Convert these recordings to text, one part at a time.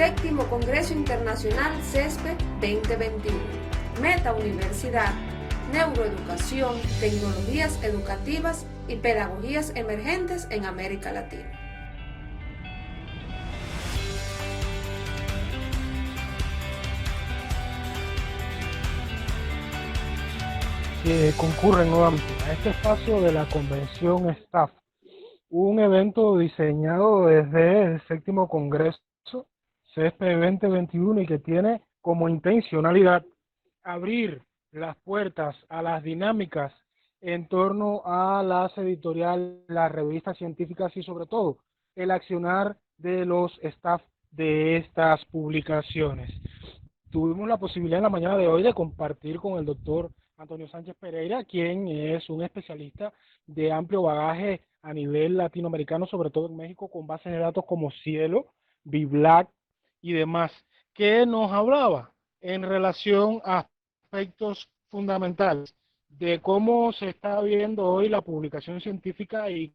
Séptimo Congreso Internacional CESPE 2021. Meta Universidad, Neuroeducación, Tecnologías Educativas y Pedagogías Emergentes en América Latina. Que concurren nuevamente a este espacio de la convención STAF, un evento diseñado desde el séptimo Congreso CESPE 2021 y que tiene como intencionalidad abrir las puertas a las dinámicas en torno a las editoriales, las revistas científicas y sobre todo el accionar de los staff de estas publicaciones. Tuvimos la posibilidad en la mañana de hoy de compartir con el doctor Antonio Sánchez Pereira, quien es un especialista de amplio bagaje a nivel latinoamericano, sobre todo en México, con bases de datos como Cielo, BIBLAC y demás, que nos hablaba en relación a aspectos fundamentales de cómo se está viendo hoy la publicación científica y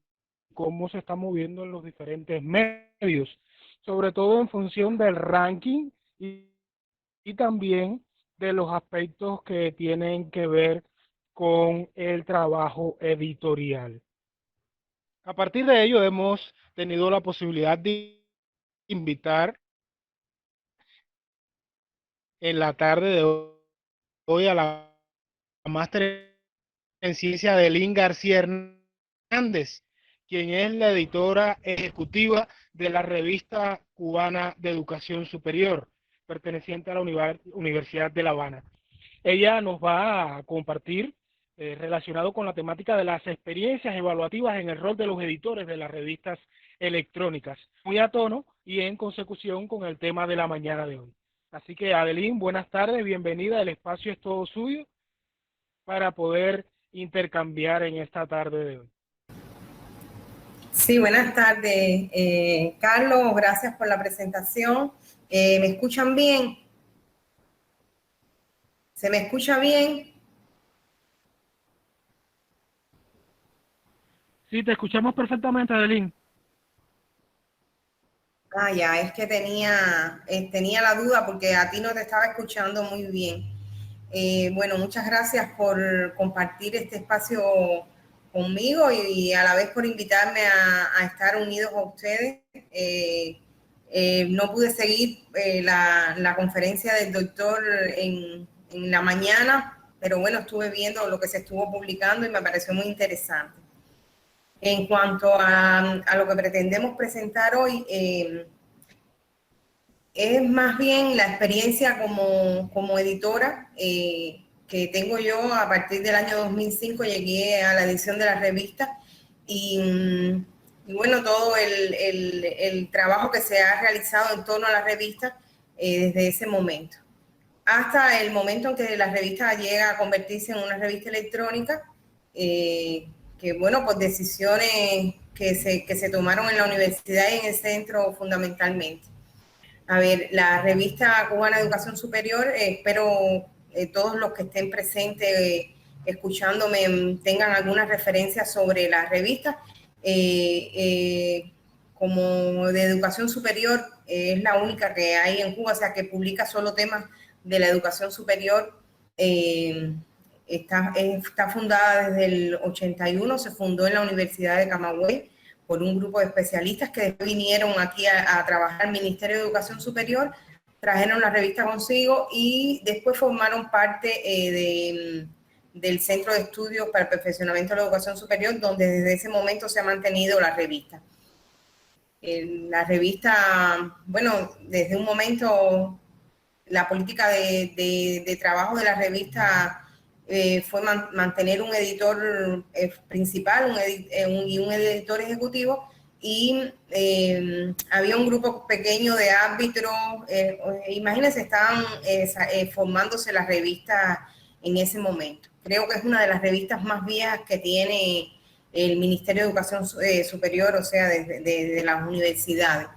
cómo se está moviendo en los diferentes medios, sobre todo en función del ranking y también de los aspectos que tienen que ver con el trabajo editorial. A partir de ello hemos tenido la posibilidad de invitar en la tarde de hoy a la máster en ciencia de Lynn García Hernández, quien es la editora ejecutiva de la revista cubana de educación superior, perteneciente a la Universidad de La Habana. Ella nos va a compartir relacionado con la temática de las experiencias evaluativas en el rol de los editores de las revistas electrónicas, muy a tono y en consecución con el tema de la mañana de hoy. Así que Adeline, buenas tardes, bienvenida, el espacio es todo suyo para poder intercambiar en esta tarde de hoy. Sí, buenas tardes, Carlos, gracias por la presentación. ¿Me escuchan bien? ¿Se me escucha bien? Sí, te escuchamos perfectamente, Adeline. Ah, ya, es que tenía la duda porque a ti no te estaba escuchando muy bien. Bueno, muchas gracias por compartir este espacio conmigo y a la vez por invitarme a estar unidos a ustedes. No pude seguir la conferencia del doctor en la mañana, pero bueno, estuve viendo lo que se estuvo publicando y me pareció muy interesante. En cuanto a lo que pretendemos presentar hoy, es más bien la experiencia como editora que tengo yo a partir del año 2005. Llegué a la edición de la revista y bueno, todo el trabajo que se ha realizado en torno a la revista desde ese momento. Hasta el momento en que la revista llega a convertirse en una revista electrónica, que bueno, pues decisiones que se tomaron en la universidad y en el centro fundamentalmente. A ver, la revista Cubana de Educación Superior, espero todos los que estén presentes escuchándome tengan alguna referencia sobre la revista. Como de educación superior, es la única que hay en Cuba, o sea, que publica solo temas de la educación superior. Está fundada desde el 81, se fundó en la Universidad de Camagüey por un grupo de especialistas que vinieron aquí a trabajar al Ministerio de Educación Superior, trajeron la revista consigo y después formaron parte del Centro de Estudios para el Perfeccionamiento de la Educación Superior, donde desde ese momento se ha mantenido la revista. La revista, bueno, desde un momento la política de trabajo de la revista fue mantener un editor principal y un editor ejecutivo, y había un grupo pequeño de árbitros. Imagínense, estaban formándose las revistas en ese momento. Creo que es una de las revistas más viejas que tiene el Ministerio de Educación Superior, o sea, desde las universidades.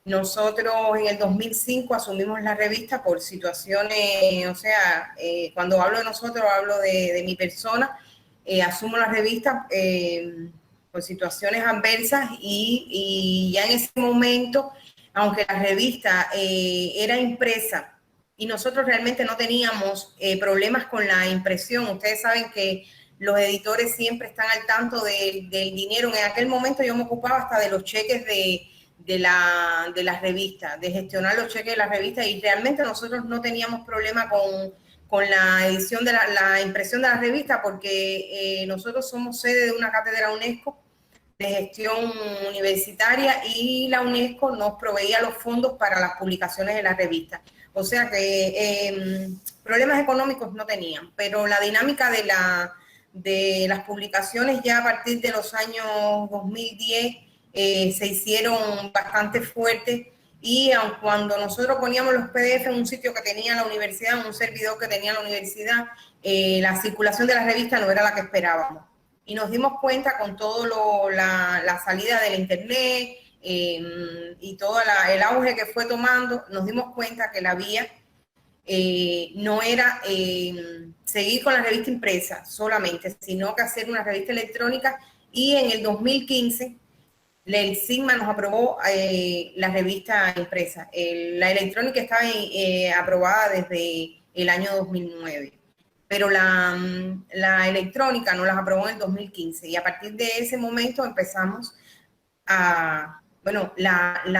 Nosotros en el 2005 asumimos la revista por situaciones, o sea, cuando hablo de nosotros hablo de mi persona. Asumo la revista por situaciones adversas y ya en ese momento aunque la revista era impresa y nosotros realmente no teníamos problemas con la impresión. Ustedes saben que los editores siempre están al tanto del dinero. En aquel momento yo me ocupaba hasta de los cheques de las revistas, de gestionar los cheques de las revistas, y realmente nosotros no teníamos problema con la edición de la impresión de la revista, porque nosotros somos sede de una cátedra UNESCO de gestión universitaria y la UNESCO nos proveía los fondos para las publicaciones de la revista. O sea que problemas económicos no tenían, pero la dinámica de las publicaciones ya a partir de los años 2010 se hicieron bastante fuertes, y aun cuando nosotros poníamos los PDF en un sitio que tenía la universidad, en un servidor que tenía la universidad, la circulación de la revista no era la que esperábamos. Y nos dimos cuenta con todo la salida del internet y todo el auge que fue tomando, nos dimos cuenta que la vía no era seguir con la revista impresa solamente, sino que hacer una revista electrónica. Y en el 2015 el Sigma nos aprobó la revista impresa. La electrónica estaba aprobada desde el año 2009. Pero la electrónica nos las aprobó en el 2015, y a partir de ese momento empezamos la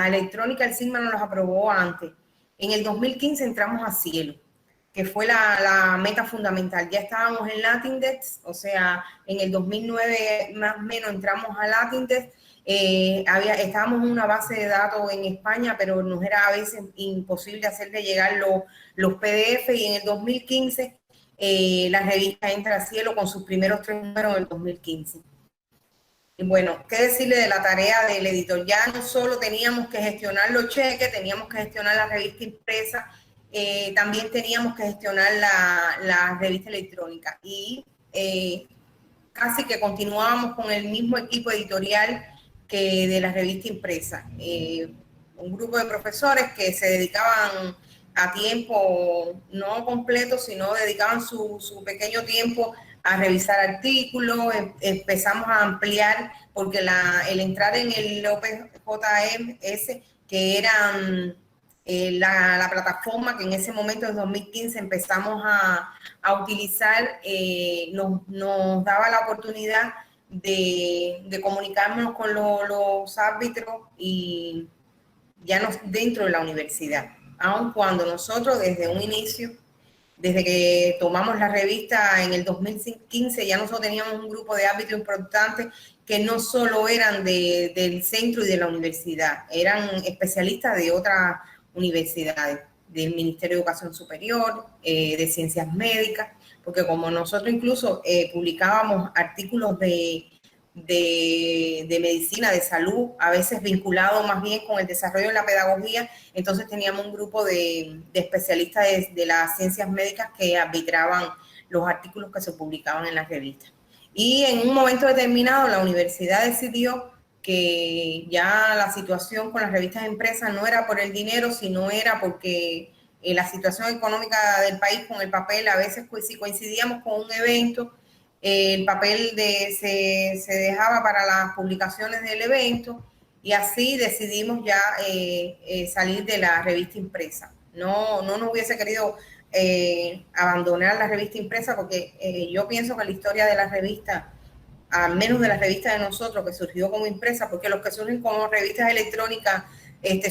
electrónica, el Sigma nos las aprobó antes. En el 2015 entramos a Cielo, que fue la meta fundamental. Ya estábamos en Latindex, o sea, en el 2009 más o menos entramos a Latindex. Estábamos en una base de datos en España, pero nos era a veces imposible hacerle llegar los PDF, y en el 2015 la revista entra a Cielo con sus primeros 3 números en el 2015. Y bueno, ¿qué decirle de la tarea del editor? Ya no solo teníamos que gestionar los cheques, teníamos que gestionar la revista impresa, también teníamos que gestionar la revista electrónica, y casi que continuábamos con el mismo equipo editorial que de la revista impresa. Un grupo de profesores que se dedicaban a tiempo no completo, sino dedicaban su pequeño tiempo a revisar artículos. Empezamos a ampliar, porque el entrar en el OPJMS, que era la plataforma que en ese momento, en 2015, empezamos a utilizar, nos daba la oportunidad de comunicarnos con los árbitros y ya dentro de la universidad. Aun cuando nosotros desde un inicio, desde que tomamos la revista en el 2015, ya nosotros teníamos un grupo de árbitros importantes que no solo eran del centro y de la universidad, eran especialistas de otras universidades, del Ministerio de Educación Superior, de Ciencias Médicas, porque como nosotros incluso publicábamos artículos de medicina, de salud, a veces vinculado más bien con el desarrollo de la pedagogía, entonces teníamos un grupo de especialistas de las ciencias médicas que arbitraban los artículos que se publicaban en las revistas. Y en un momento determinado la universidad decidió que ya la situación con las revistas impresas no era por el dinero, sino era porque la situación económica del país con el papel, a veces si coincidíamos con un evento, el papel se dejaba para las publicaciones del evento, y así decidimos ya salir de la revista impresa. No nos hubiese querido abandonar la revista impresa, porque yo pienso que la historia de la revista, al menos de la revista de nosotros, que surgió como impresa, porque los que surgen como revistas electrónicas,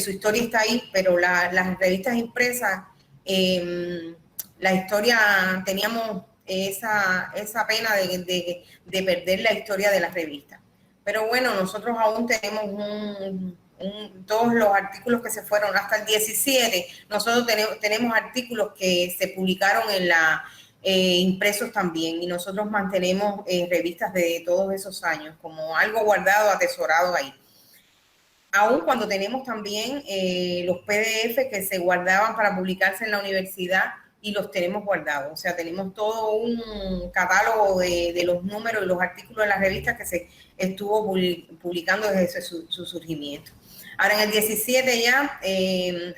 su historia está ahí, pero las revistas impresas, la historia, teníamos esa pena de perder la historia de la revista. Pero bueno, nosotros aún tenemos todos los artículos que se fueron hasta el 17, nosotros tenemos artículos que se publicaron en impresos también, y nosotros mantenemos revistas de todos esos años como algo guardado, atesorado ahí. Aún cuando tenemos también los PDF que se guardaban para publicarse en la universidad, y los tenemos guardados. O sea, tenemos todo un catálogo de los números y los artículos de las revistas que se estuvo publicando desde su surgimiento. Ahora, en el 17 ya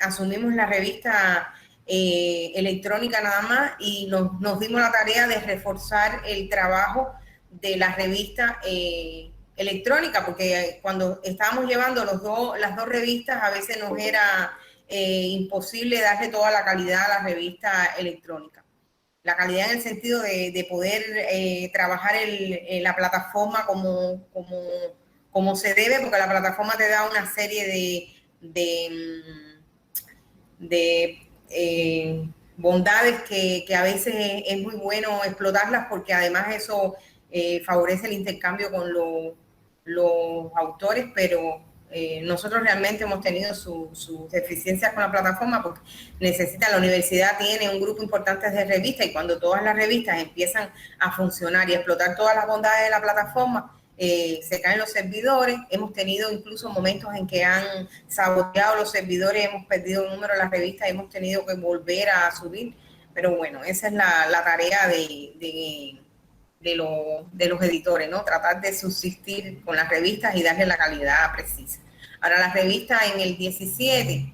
asumimos la revista electrónica nada más, y nos dimos la tarea de reforzar el trabajo de la revista electrónica, porque cuando estábamos llevando las dos revistas, a veces nos era imposible darle toda la calidad a la revista electrónica. La calidad en el sentido de poder trabajar la plataforma como se debe, porque la plataforma te da una serie de bondades que a veces es muy bueno explotarlas, porque además eso favorece el intercambio con los autores, pero nosotros realmente hemos tenido sus deficiencias con la plataforma, porque la universidad tiene un grupo importante de revistas, y cuando todas las revistas empiezan a funcionar y a explotar todas las bondades de la plataforma, se caen los servidores. Hemos tenido incluso momentos en que han saboteado los servidores, hemos perdido el número de las revistas y hemos tenido que volver a subir. Pero bueno, esa es la tarea de los editores, ¿no? Tratar de subsistir con las revistas y darle la calidad precisa. Ahora, las revistas en el 17,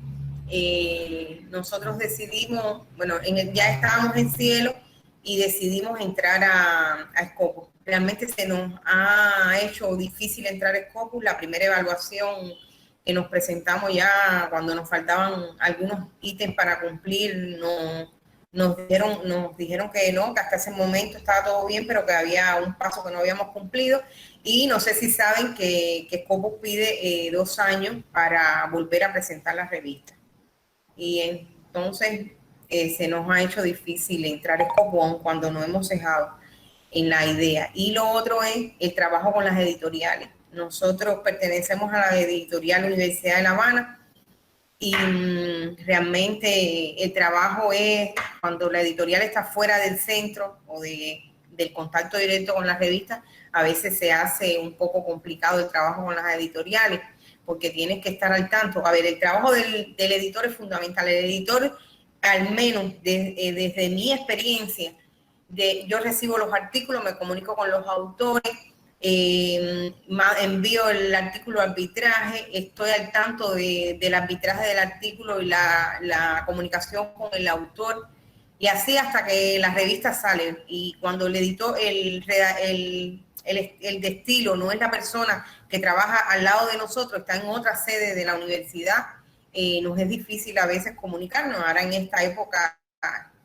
nosotros decidimos, bueno, ya estábamos en Cielo y decidimos entrar a Scopus. Realmente se nos ha hecho difícil entrar a Scopus. La primera evaluación que nos presentamos ya cuando nos faltaban algunos ítems para cumplir, nos dijeron que no, que hasta ese momento estaba todo bien, pero que había un paso que no habíamos cumplido. Y no sé si saben que Scopus pide 2 años para volver a presentar la revista. Y entonces se nos ha hecho difícil entrar a Scopus cuando no hemos cejado en la idea. Y lo otro es el trabajo con las editoriales. Nosotros pertenecemos a la editorial Universidad de La Habana, y realmente el trabajo es cuando la editorial está fuera del centro o del contacto directo con las revistas. A veces se hace un poco complicado el trabajo con las editoriales, porque tienes que estar al tanto. A ver, el trabajo del editor es fundamental. El editor, al menos desde mi experiencia, yo recibo los artículos, me comunico con los autores, envío el artículo a arbitraje, estoy al tanto del arbitraje del artículo y la comunicación con el autor, y así hasta que las revistas salen. Y cuando el editor, el de estilo no es la persona que trabaja al lado de nosotros, está en otra sede de la universidad, nos es difícil a veces comunicarnos. Ahora en esta época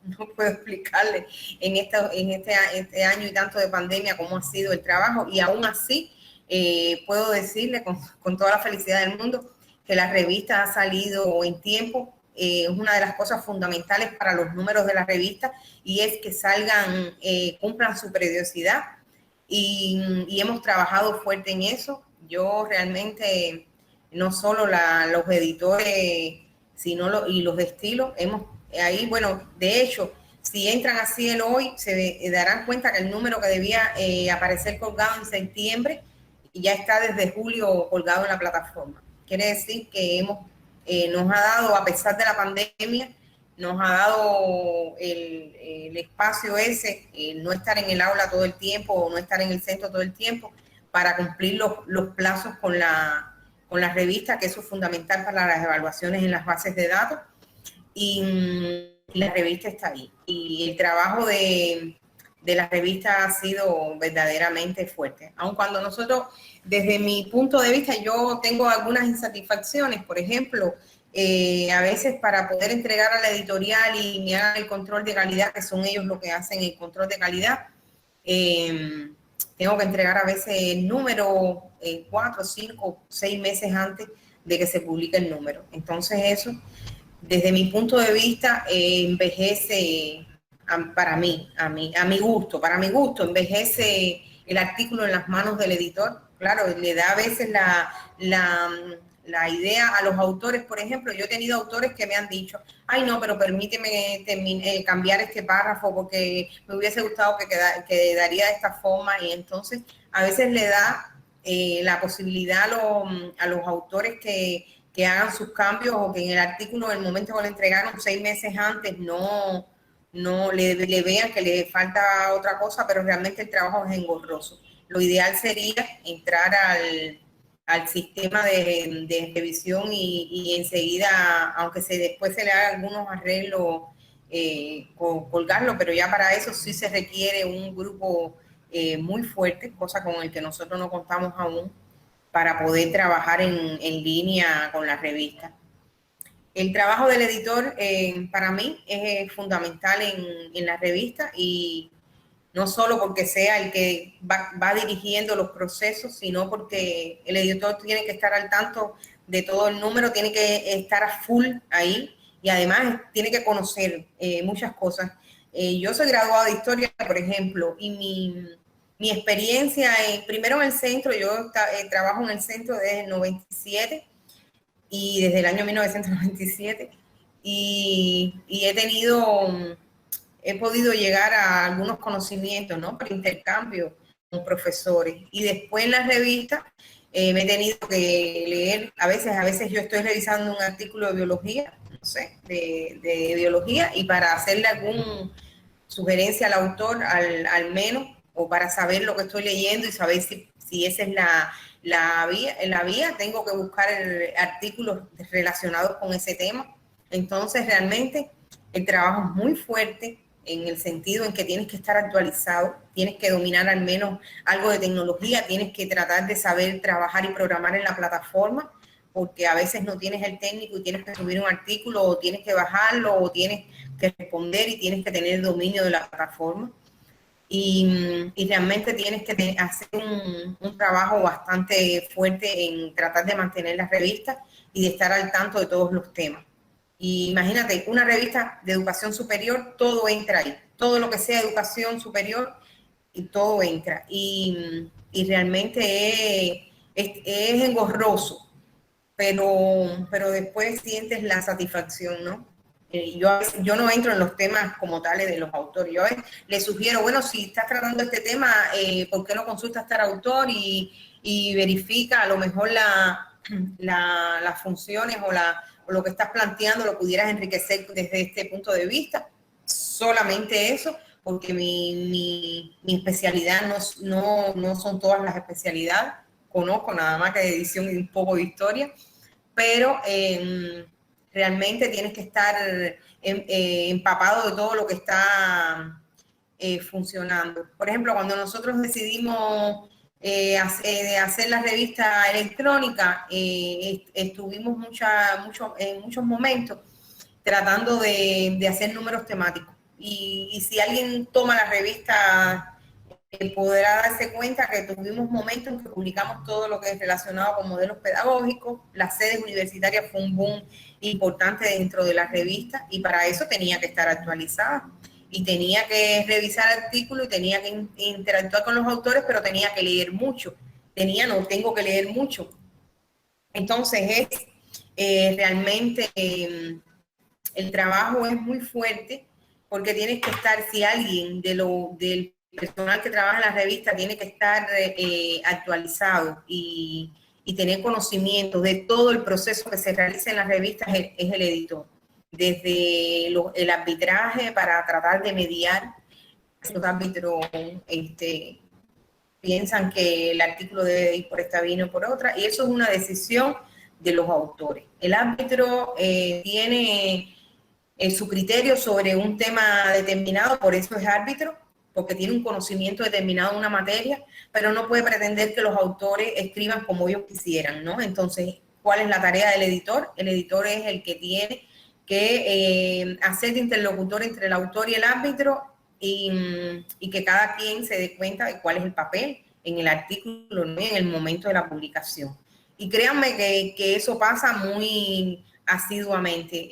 no puedo explicarle este año y tanto de pandemia cómo ha sido el trabajo, y aún así puedo decirle con toda la felicidad del mundo que la revista ha salido en tiempo. Es una de las cosas fundamentales para los números de la revista, y es que salgan, cumplan su periodicidad, y hemos trabajado fuerte en eso. Yo realmente, no solo los editores, sino y los de estilo, ahí, bueno, de hecho, si entran a Cielo hoy, se darán cuenta que el número que debía aparecer colgado en septiembre ya está desde julio colgado en la plataforma. Quiere decir que nos ha dado, a pesar de la pandemia, nos ha dado el espacio ese, no estar en el aula todo el tiempo o no estar en el centro todo el tiempo, para cumplir los plazos con la revista, que eso es fundamental para las evaluaciones en las bases de datos. Y la revista está ahí. Y el trabajo de la revista ha sido verdaderamente fuerte. Aun cuando nosotros, desde mi punto de vista, yo tengo algunas insatisfacciones. Por ejemplo, a veces para poder entregar a la editorial y me hagan el control de calidad, que son ellos los que hacen el control de calidad, tengo que entregar a veces el número 4, 5, 6 meses antes de que se publique el número. Entonces eso, desde mi punto de vista, envejece para mí, a mi gusto, envejece el artículo en las manos del editor. Claro, le da a veces la idea a los autores. Por ejemplo, yo he tenido autores que me han dicho, ay no, pero permíteme cambiar este párrafo porque me hubiese gustado que quedaría de esta forma, y entonces a veces le da la posibilidad a los autores que hagan sus cambios, o que en el artículo, en el momento que lo entregaron 6 meses antes, no le vean que le falta otra cosa, pero realmente el trabajo es engorroso. Lo ideal sería entrar al sistema de revisión y enseguida, aunque después se le haga algunos arreglos, colgarlo, pero ya para eso sí se requiere un grupo muy fuerte, cosa con el que nosotros no contamos aún, para poder trabajar en línea con la revista. El trabajo del editor para mí es fundamental en la revista, y no solo porque sea el que va dirigiendo los procesos, sino porque el editor tiene que estar al tanto de todo el número, tiene que estar a full ahí, y además tiene que conocer muchas cosas. Yo soy graduada de historia, por ejemplo, y mi experiencia, primero en el centro, yo trabajo en el centro desde el 97, y desde el año 1997, y he podido llegar a algunos conocimientos, ¿no? Por intercambio con profesores. Y después en la revista me he tenido que leer, a veces yo estoy revisando un artículo de biología, no sé, de biología, y para hacerle alguna sugerencia al autor, al menos, o para saber lo que estoy leyendo y saber si esa es la vía, tengo que buscar artículos relacionados con ese tema. Entonces, realmente, el trabajo es muy fuerte en el sentido en que tienes que estar actualizado, tienes que dominar al menos algo de tecnología, tienes que tratar de saber trabajar y programar en la plataforma, porque a veces no tienes el técnico y tienes que subir un artículo, o tienes que bajarlo, o tienes que responder y tienes que tener el dominio de la plataforma. Y realmente tienes que hacer un trabajo bastante fuerte en tratar de mantener la revista y de estar al tanto de todos los temas. Y imagínate, una revista de educación superior, todo entra ahí. Todo lo que sea educación superior, y todo entra. Y realmente es engorroso, pero después sientes la satisfacción, ¿no? Yo no entro en los temas como tales de los autores. Yo les sugiero, bueno, si estás tratando este tema, ¿por qué no consultas a tal autor y verifica a lo mejor las funciones o lo que estás planteando lo pudieras enriquecer desde este punto de vista? Solamente eso, porque mi especialidad no son todas las especialidades. Conozco nada más que de edición y un poco de historia, pero realmente tienes que estar empapado de todo lo que está funcionando. Por ejemplo, cuando nosotros decidimos hacer la revista electrónica, estuvimos en muchos momentos tratando de hacer números temáticos. Y si alguien toma la revista, podrá darse cuenta que tuvimos momentos en que publicamos todo lo que es relacionado con modelos pedagógicos. Las sedes universitarias fue un boom importante dentro de la revista, y para eso tenía que estar actualizada y tenía que revisar artículos y tenía que interactuar con los autores, pero tenía que leer mucho. Tengo que leer mucho. Entonces realmente el trabajo es muy fuerte, porque tienes que estar, si alguien del personal que trabaja en la revista tiene que estar actualizado y tener conocimiento de todo el proceso que se realiza en las revistas, es el editor. Desde el arbitraje para tratar de mediar. Los árbitros piensan que el artículo debe ir por esta vía o por otra, y eso es una decisión de los autores. El árbitro tiene su criterio sobre un tema determinado, por eso es árbitro, porque tiene un conocimiento determinado de una materia, pero no puede pretender que los autores escriban como ellos quisieran, ¿no? Entonces, ¿cuál es la tarea del editor? El editor es el que tiene que hacer de interlocutor entre el autor y el árbitro, y que cada quien se dé cuenta de cuál es el papel en el artículo, ¿no? En el momento de la publicación. Y créanme que eso pasa muy asiduamente.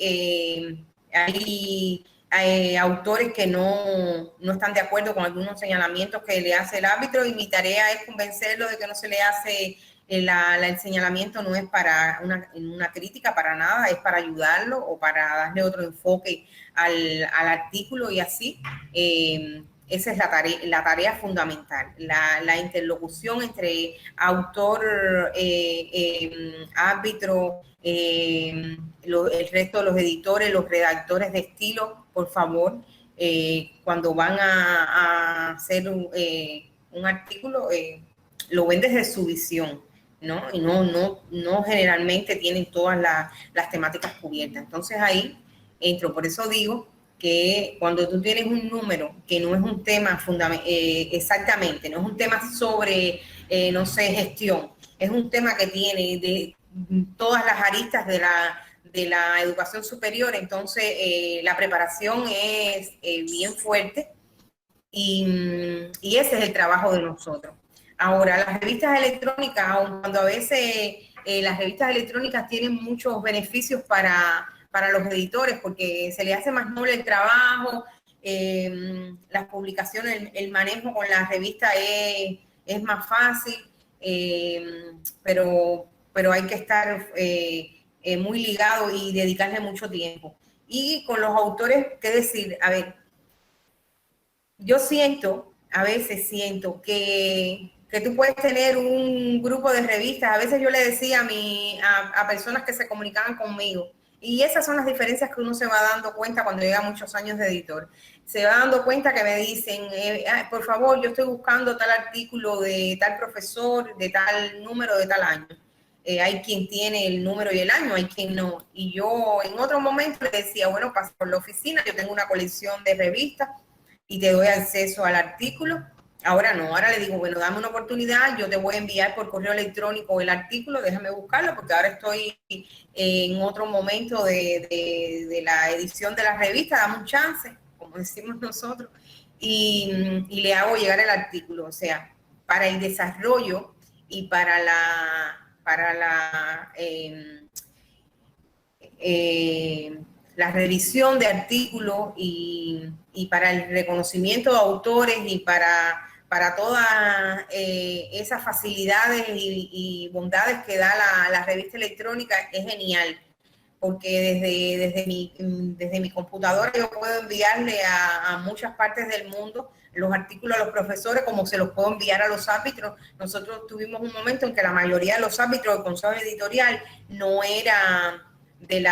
Hay autores que no están de acuerdo con algunos señalamientos que le hace el árbitro, y mi tarea es convencerlo de que no se le hace el señalamiento, no es para una crítica, para nada, es para ayudarlo o para darle otro enfoque al artículo, y así. Esa es la tarea fundamental, la interlocución entre autor, árbitro, el resto de los editores, los redactores de estilo. Por favor, cuando van a hacer un artículo, lo ven desde su visión, ¿no? Y no generalmente tienen todas las temáticas cubiertas. Entonces ahí entro. Por eso digo que cuando tú tienes un número que no es un tema exactamente, no es un tema sobre, no sé, gestión, es un tema que tiene de todas las aristas de la educación superior, entonces la preparación es bien fuerte y ese es el trabajo de nosotros. Ahora, las revistas electrónicas, aun cuando a veces las revistas electrónicas tienen muchos beneficios para los editores, porque se les hace más noble el trabajo, las publicaciones, el manejo con las revistas es más fácil, pero hay que estar muy ligado y dedicarle mucho tiempo. Y con los autores, ¿qué decir? A ver, yo a veces siento que tú puedes tener un grupo de revistas. A veces yo le decía a personas que se comunicaban conmigo, y esas son las diferencias que uno se va dando cuenta cuando llega muchos años de editor. Se va dando cuenta que me dicen, por favor, yo estoy buscando tal artículo de tal profesor, de tal número, de tal año. Hay quien tiene el número y el año, hay quien no. Y yo en otro momento le decía, bueno, pasa por la oficina, yo tengo una colección de revistas y te doy acceso al artículo. Ahora no, ahora le digo, bueno, dame una oportunidad, yo te voy a enviar por correo electrónico el artículo, déjame buscarlo, porque ahora estoy en otro momento de la edición de la revista, dame un chance, como decimos nosotros, y le hago llegar el artículo. O sea, para el desarrollo y para la revisión de artículos y para el reconocimiento de autores y para todas esas facilidades y bondades que da la revista electrónica es genial, porque desde mi computadora yo puedo enviarle a muchas partes del mundo los artículos a los profesores, como se los puedo enviar a los árbitros. Nosotros tuvimos un momento en que la mayoría de los árbitros del consejo editorial no era de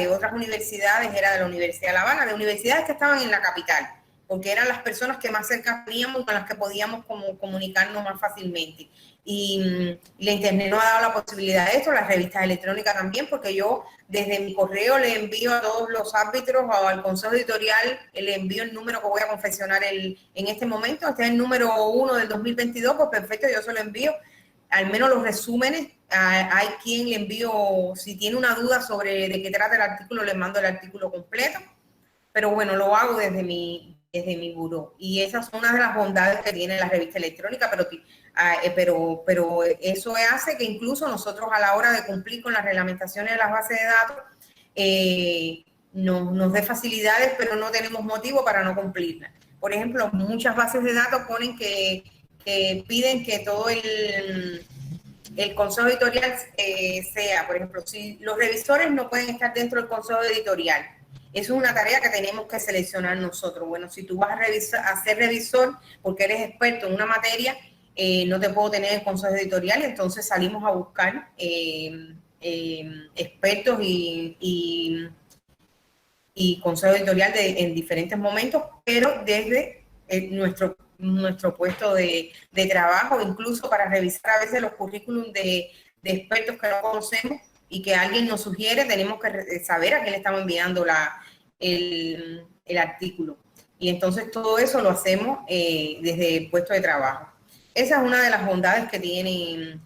otras universidades, era de la Universidad de La Habana, de universidades que estaban en la capital, porque eran las personas que más cerca teníamos, con las que podíamos comunicarnos más fácilmente. Y la internet nos ha dado la posibilidad de esto, las revistas electrónicas también, porque yo desde mi correo le envío a todos los árbitros o al consejo editorial, le envío el número que voy a confeccionar en este momento. Este es el número 1 del 2022, pues perfecto, yo se lo envío. Al menos los resúmenes, hay quien le envío, si tiene una duda sobre de qué trata el artículo, le mando el artículo completo. Pero bueno, lo hago desde mi buró. Y esas son una de las bondades que tiene la revista electrónica, pero eso hace que incluso nosotros, a la hora de cumplir con las reglamentaciones de las bases de datos, nos dé facilidades, pero no tenemos motivo para no cumplirlas. Por ejemplo, muchas bases de datos ponen que piden que todo el consejo editorial sea, por ejemplo, si los revisores no pueden estar dentro del consejo editorial, eso es una tarea que tenemos que seleccionar nosotros. Bueno, si tú vas a ser revisor porque eres experto en una materia, no te puedo tener en el consejo editorial, entonces salimos a buscar expertos y consejo editorial en diferentes momentos, pero desde nuestro puesto de trabajo, incluso para revisar a veces los currículums de expertos que no conocemos y que alguien nos sugiere, tenemos que saber a quién le estamos enviando el artículo. Y entonces todo eso lo hacemos desde el puesto de trabajo. Esa es una de las bondades que tiene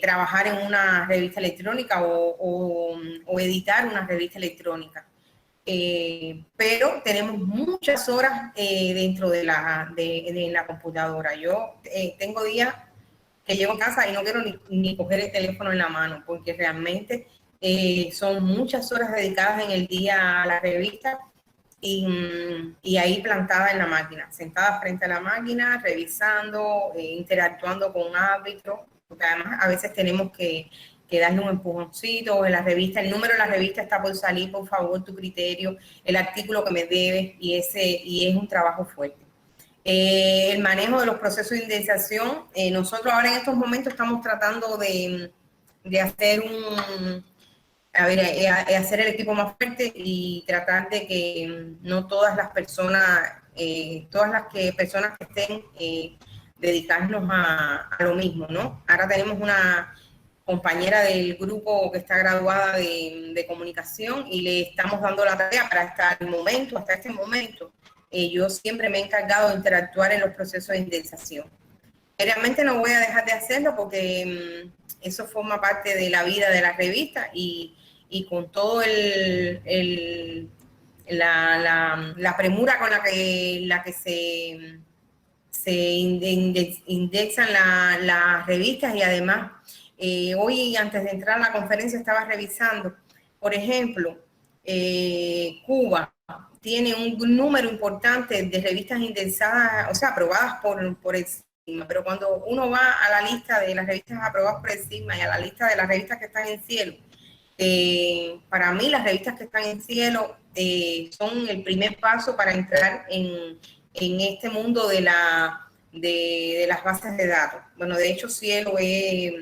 trabajar en una revista electrónica o editar una revista electrónica. Pero tenemos muchas horas dentro de la computadora. Yo tengo días que llego a casa y no quiero ni coger el teléfono en la mano, porque realmente son muchas horas dedicadas en el día a la revista y ahí plantada en la máquina, sentada frente a la máquina, revisando, interactuando con árbitros, porque además a veces tenemos que darle un empujoncito en la revista, el número de la revista está por salir, por favor, tu criterio, el artículo que me debes, y es un trabajo fuerte. El manejo de los procesos de indemnización, nosotros ahora en estos momentos estamos tratando de hacer hacer el equipo más fuerte y tratar de que no todas las personas, personas que estén dedicarnos a lo mismo, ¿no? Ahora tenemos compañera del grupo que está graduada de comunicación y le estamos dando la tarea para hasta este momento. Yo siempre me he encargado de interactuar en los procesos de indexación. Realmente no voy a dejar de hacerlo porque eso forma parte de la vida de la revista y con todo la premura con la que se indexan las revistas y además hoy antes de entrar a la conferencia estaba revisando, por ejemplo, Cuba tiene un número importante de revistas indexadas, o sea, aprobadas por el CISMA, pero cuando uno va a la lista de las revistas aprobadas por el CISMA y a la lista de las revistas que están en cielo, para mí las revistas que están en cielo son el primer paso para entrar en este mundo de las bases de datos. Bueno, de hecho, cielo es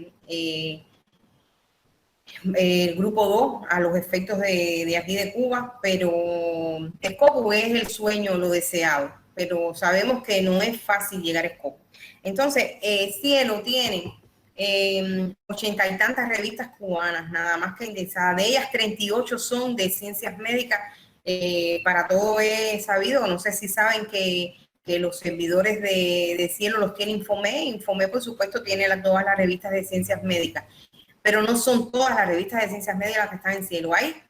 el grupo 2 a los efectos de aquí de Cuba, pero Scopus es el sueño, lo deseado, pero sabemos que no es fácil llegar a Scopus. Entonces, cielo tiene 80 y tantas revistas cubanas, nada más que indexadas. De ellas, 38 son de ciencias médicas. Para todo es sabido, no sé si saben que los servidores de cielo los tiene Infomé. Infomé, por supuesto, tiene todas las revistas de ciencias médicas, pero no son todas las revistas de ciencias médicas las que están en cielo. Hay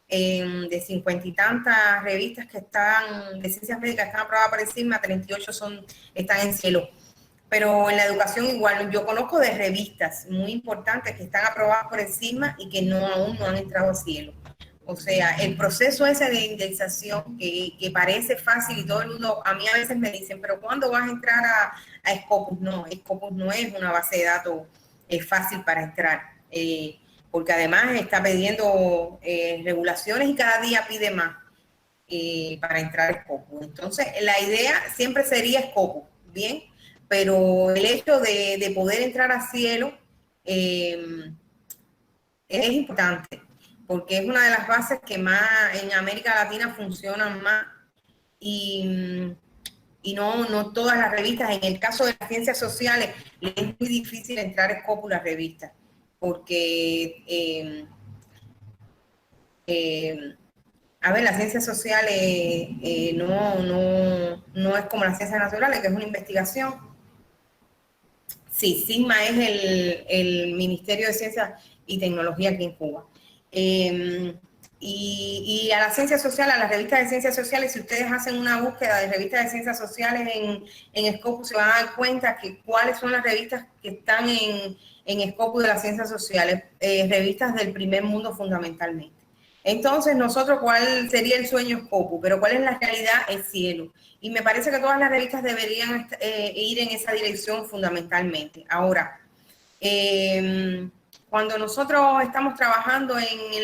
de 50 y tantas revistas que están de ciencias médicas, están aprobadas por el CISMA, 38 están en cielo. Pero en la educación igual, yo conozco de revistas muy importantes que están aprobadas por el CISMA y que aún no han entrado al cielo. O sea, el proceso ese de indexación que parece fácil y todo el mundo, a mí a veces me dicen, pero ¿cuándo vas a entrar a Scopus? No, Scopus no es una base de datos fácil para entrar, porque además está pidiendo regulaciones y cada día pide más para entrar a Scopus. Entonces, la idea siempre sería Scopus, ¿bien? Pero el hecho de poder entrar a cielo es importante, porque es una de las bases que más en América Latina funcionan más y no todas las revistas. En el caso de las ciencias sociales es muy difícil entrar a Scopus las revistas, porque a ver, las ciencias sociales no es como las ciencias naturales, que es una investigación. Sí, CISMA es el Ministerio de Ciencia y Tecnología aquí en Cuba. Y a las ciencias sociales, a las revistas de ciencias sociales, si ustedes hacen una búsqueda de revistas de ciencias sociales en Scopus, se van a dar cuenta que cuáles son las revistas que están en Scopus de las ciencias sociales, revistas del primer mundo fundamentalmente. Entonces, nosotros, ¿cuál sería el sueño Scopus? Pero ¿cuál es la realidad? El cielo. Y me parece que todas las revistas deberían ir en esa dirección fundamentalmente. Ahora, cuando nosotros estamos trabajando en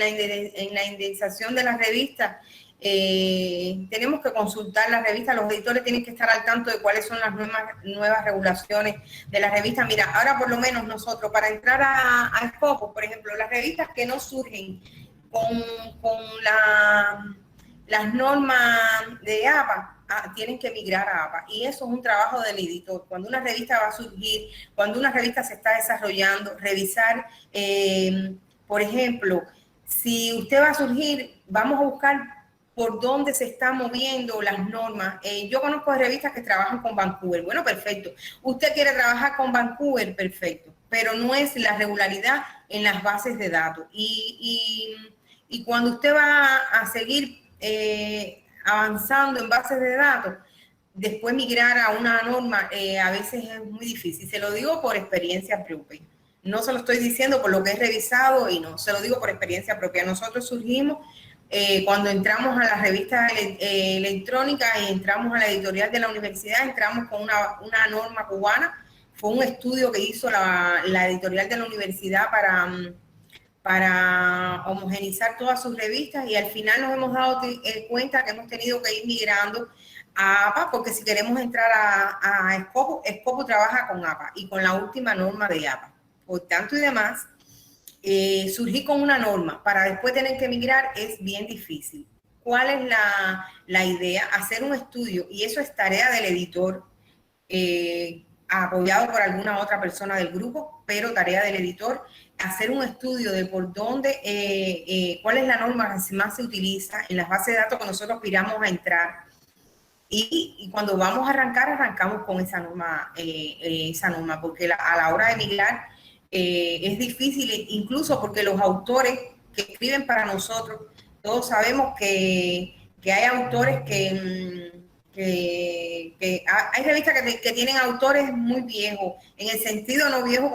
la indexación de las revistas, tenemos que consultar las revistas, los editores tienen que estar al tanto de cuáles son las nuevas regulaciones de las revistas. Mira, ahora por lo menos nosotros, para entrar a Scopus, por ejemplo, las revistas que no surgen con las normas de APA, tienen que migrar a APA, y eso es un trabajo del editor. Cuando una revista va a surgir, cuando una revista se está desarrollando, revisar, por ejemplo, si usted va a surgir, vamos a buscar por dónde se están moviendo las normas. Yo conozco de revistas que trabajan con Vancouver. Bueno, perfecto. Usted quiere trabajar con Vancouver, perfecto, pero no es la regularidad en las bases de datos. Y cuando usted va a seguir avanzando en bases de datos, después migrar a una norma a veces es muy difícil. Se lo digo por experiencia propia. No se lo estoy diciendo por lo que he revisado y no, se lo digo por experiencia propia. Nosotros surgimos cuando entramos a las revistas electrónicas y entramos a la editorial de la universidad, entramos con una norma cubana. Fue un estudio que hizo la editorial de la universidad para homogenizar todas sus revistas, y al final nos hemos dado cuenta que hemos tenido que ir migrando a APA, porque si queremos entrar a Scopus, Scopus trabaja con APA y con la última norma de APA. Por tanto y demás, surgir con una norma para después tener que migrar es bien difícil. ¿Cuál es la idea? Hacer un estudio, y eso es tarea del editor, apoyado por alguna otra persona del grupo, pero tarea del editor, hacer un estudio de por dónde, cuál es la norma que más se utiliza en las bases de datos que nosotros aspiramos a entrar. Y cuando vamos a arrancar, arrancamos con esa norma, porque a la hora de migrar es difícil, incluso porque los autores que escriben para nosotros, todos sabemos que hay autores que hay revistas que tienen autores muy viejos, en el sentido no viejos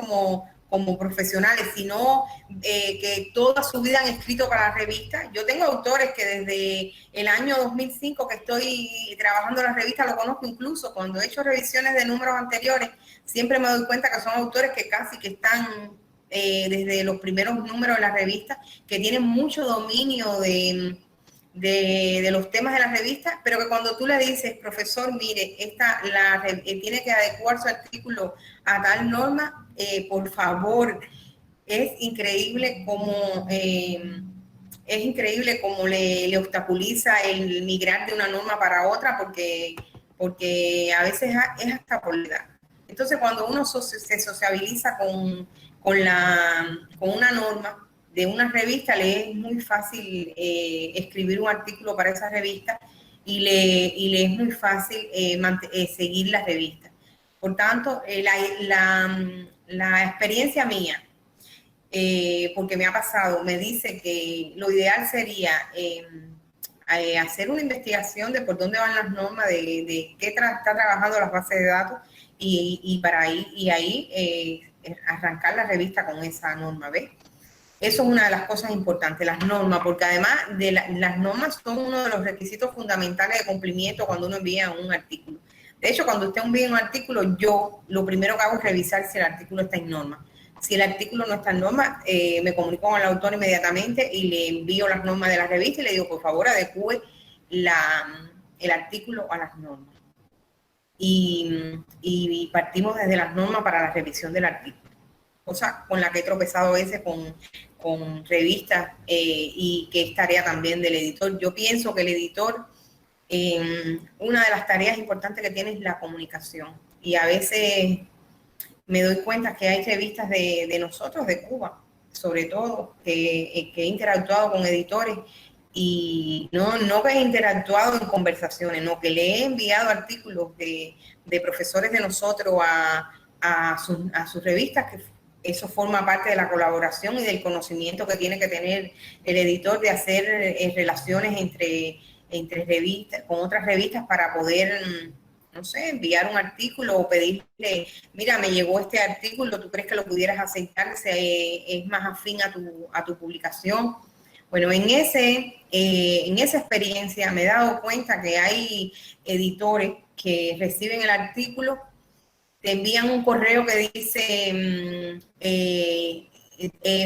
como profesionales, sino que toda su vida han escrito para la revista. Yo tengo autores que desde el año 2005 que estoy trabajando en la revista, lo conozco, incluso cuando he hecho revisiones de números anteriores, siempre me doy cuenta que son autores que casi que están desde los primeros números de la revista, que tienen mucho dominio de los temas de la revista, pero que cuando tú le dices, profesor, mire, tiene que adecuar su artículo a tal norma, por favor, es increíble cómo le obstaculiza el migrar de una norma para otra, porque a veces es hasta por la edad. Entonces, cuando uno se sociabiliza con una norma de una revista, le es muy fácil escribir un artículo para esa revista y le es muy fácil seguir la revista. Por tanto, la experiencia mía, porque me ha pasado, me dice que lo ideal sería hacer una investigación de por dónde van las normas, de qué está trabajando las bases de datos y ahí arrancar la revista con esa norma, ¿ves? Eso es una de las cosas importantes, las normas, porque además las normas son uno de los requisitos fundamentales de cumplimiento cuando uno envía un artículo. De hecho, cuando usted envía un artículo, yo lo primero que hago es revisar si el artículo está en norma. Si el artículo no está en norma, me comunico con el autor inmediatamente y le envío las normas de la revista y le digo, por favor, adecúe el artículo a las normas. Y partimos desde las normas para la revisión del artículo. Cosa con la que he tropezado a veces con revistas y que es tarea también del editor. Yo pienso que el editor, una de las tareas importantes que tiene es la comunicación. Y a veces me doy cuenta que hay revistas de nosotros, de Cuba, sobre todo, que he interactuado con editores y no que he interactuado en conversaciones, no, que le he enviado artículos de profesores de nosotros a sus revistas, que eso forma parte de la colaboración y del conocimiento que tiene que tener el editor de hacer relaciones entre revistas, con otras revistas para poder, no sé, enviar un artículo o pedirle, mira, me llegó este artículo, ¿tú crees que lo pudieras aceptar? Es más afín a tu publicación. Bueno, en esa experiencia me he dado cuenta que hay editores que reciben el artículo, te envían un correo que dice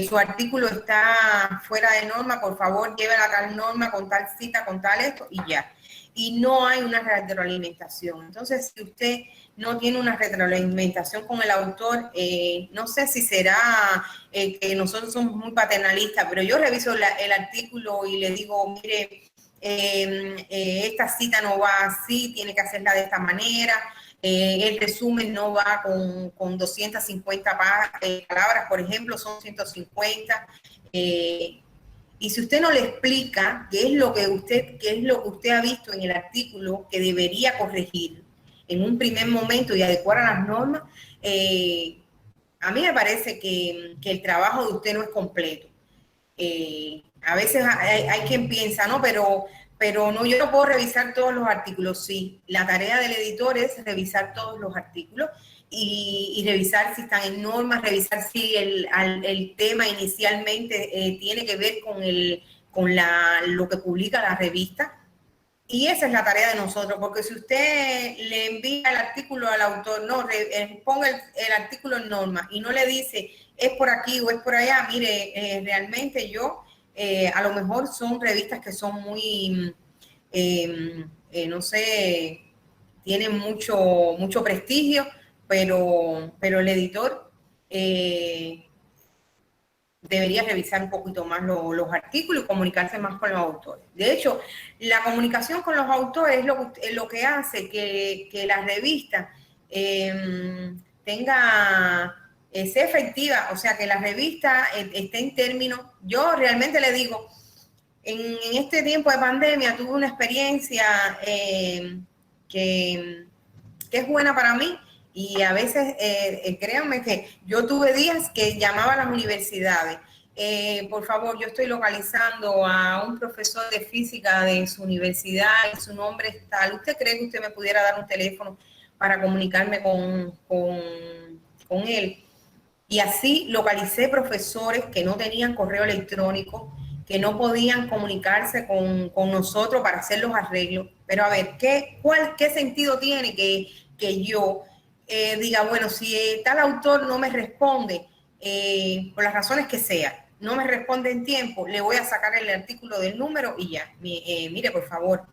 su artículo está fuera de norma, por favor llévela a tal norma, con tal cita, con tal esto, y ya. Y no hay una retroalimentación. Entonces, si usted no tiene una retroalimentación con el autor, no sé si será que nosotros somos muy paternalistas, pero yo reviso el artículo y le digo, mire, esta cita no va así, tiene que hacerla de esta manera. El resumen no va con 250 palabras, por ejemplo, son 150. Y si usted no le explica qué es lo que usted ha visto en el artículo que debería corregir en un primer momento y adecuar a las normas, a mí me parece que el trabajo de usted no es completo. A veces hay quien piensa, ¿no? Pero no, yo no puedo revisar todos los artículos. Sí, la tarea del editor es revisar todos los artículos y revisar si están en normas, revisar si el tema inicialmente tiene que ver con lo que publica la revista. Y esa es la tarea de nosotros, porque si usted le envía el artículo al autor, no, ponga el artículo en norma y no le dice es por aquí o es por allá, mire, realmente yo... a lo mejor son revistas que son muy, no sé, tienen mucho prestigio, pero el editor debería revisar un poquito más los artículos y comunicarse más con los autores. De hecho, la comunicación con los autores es lo que hace que la revista tenga sea efectiva, o sea, que la revista esté en términos. Yo realmente le digo, en este tiempo de pandemia tuve una experiencia que es buena para mí, y a veces, créanme que yo tuve días que llamaba a las universidades. Por favor, yo estoy localizando a un profesor de física de su universidad y su nombre es tal. ¿Usted cree que usted me pudiera dar un teléfono para comunicarme con él? Y así localicé profesores que no tenían correo electrónico, que no podían comunicarse con nosotros para hacer los arreglos. Pero a ver, ¿qué sentido tiene que yo diga, bueno, si tal autor no me responde, por las razones que sea, no me responde en tiempo, le voy a sacar el artículo del número y ya. Mire, por favor,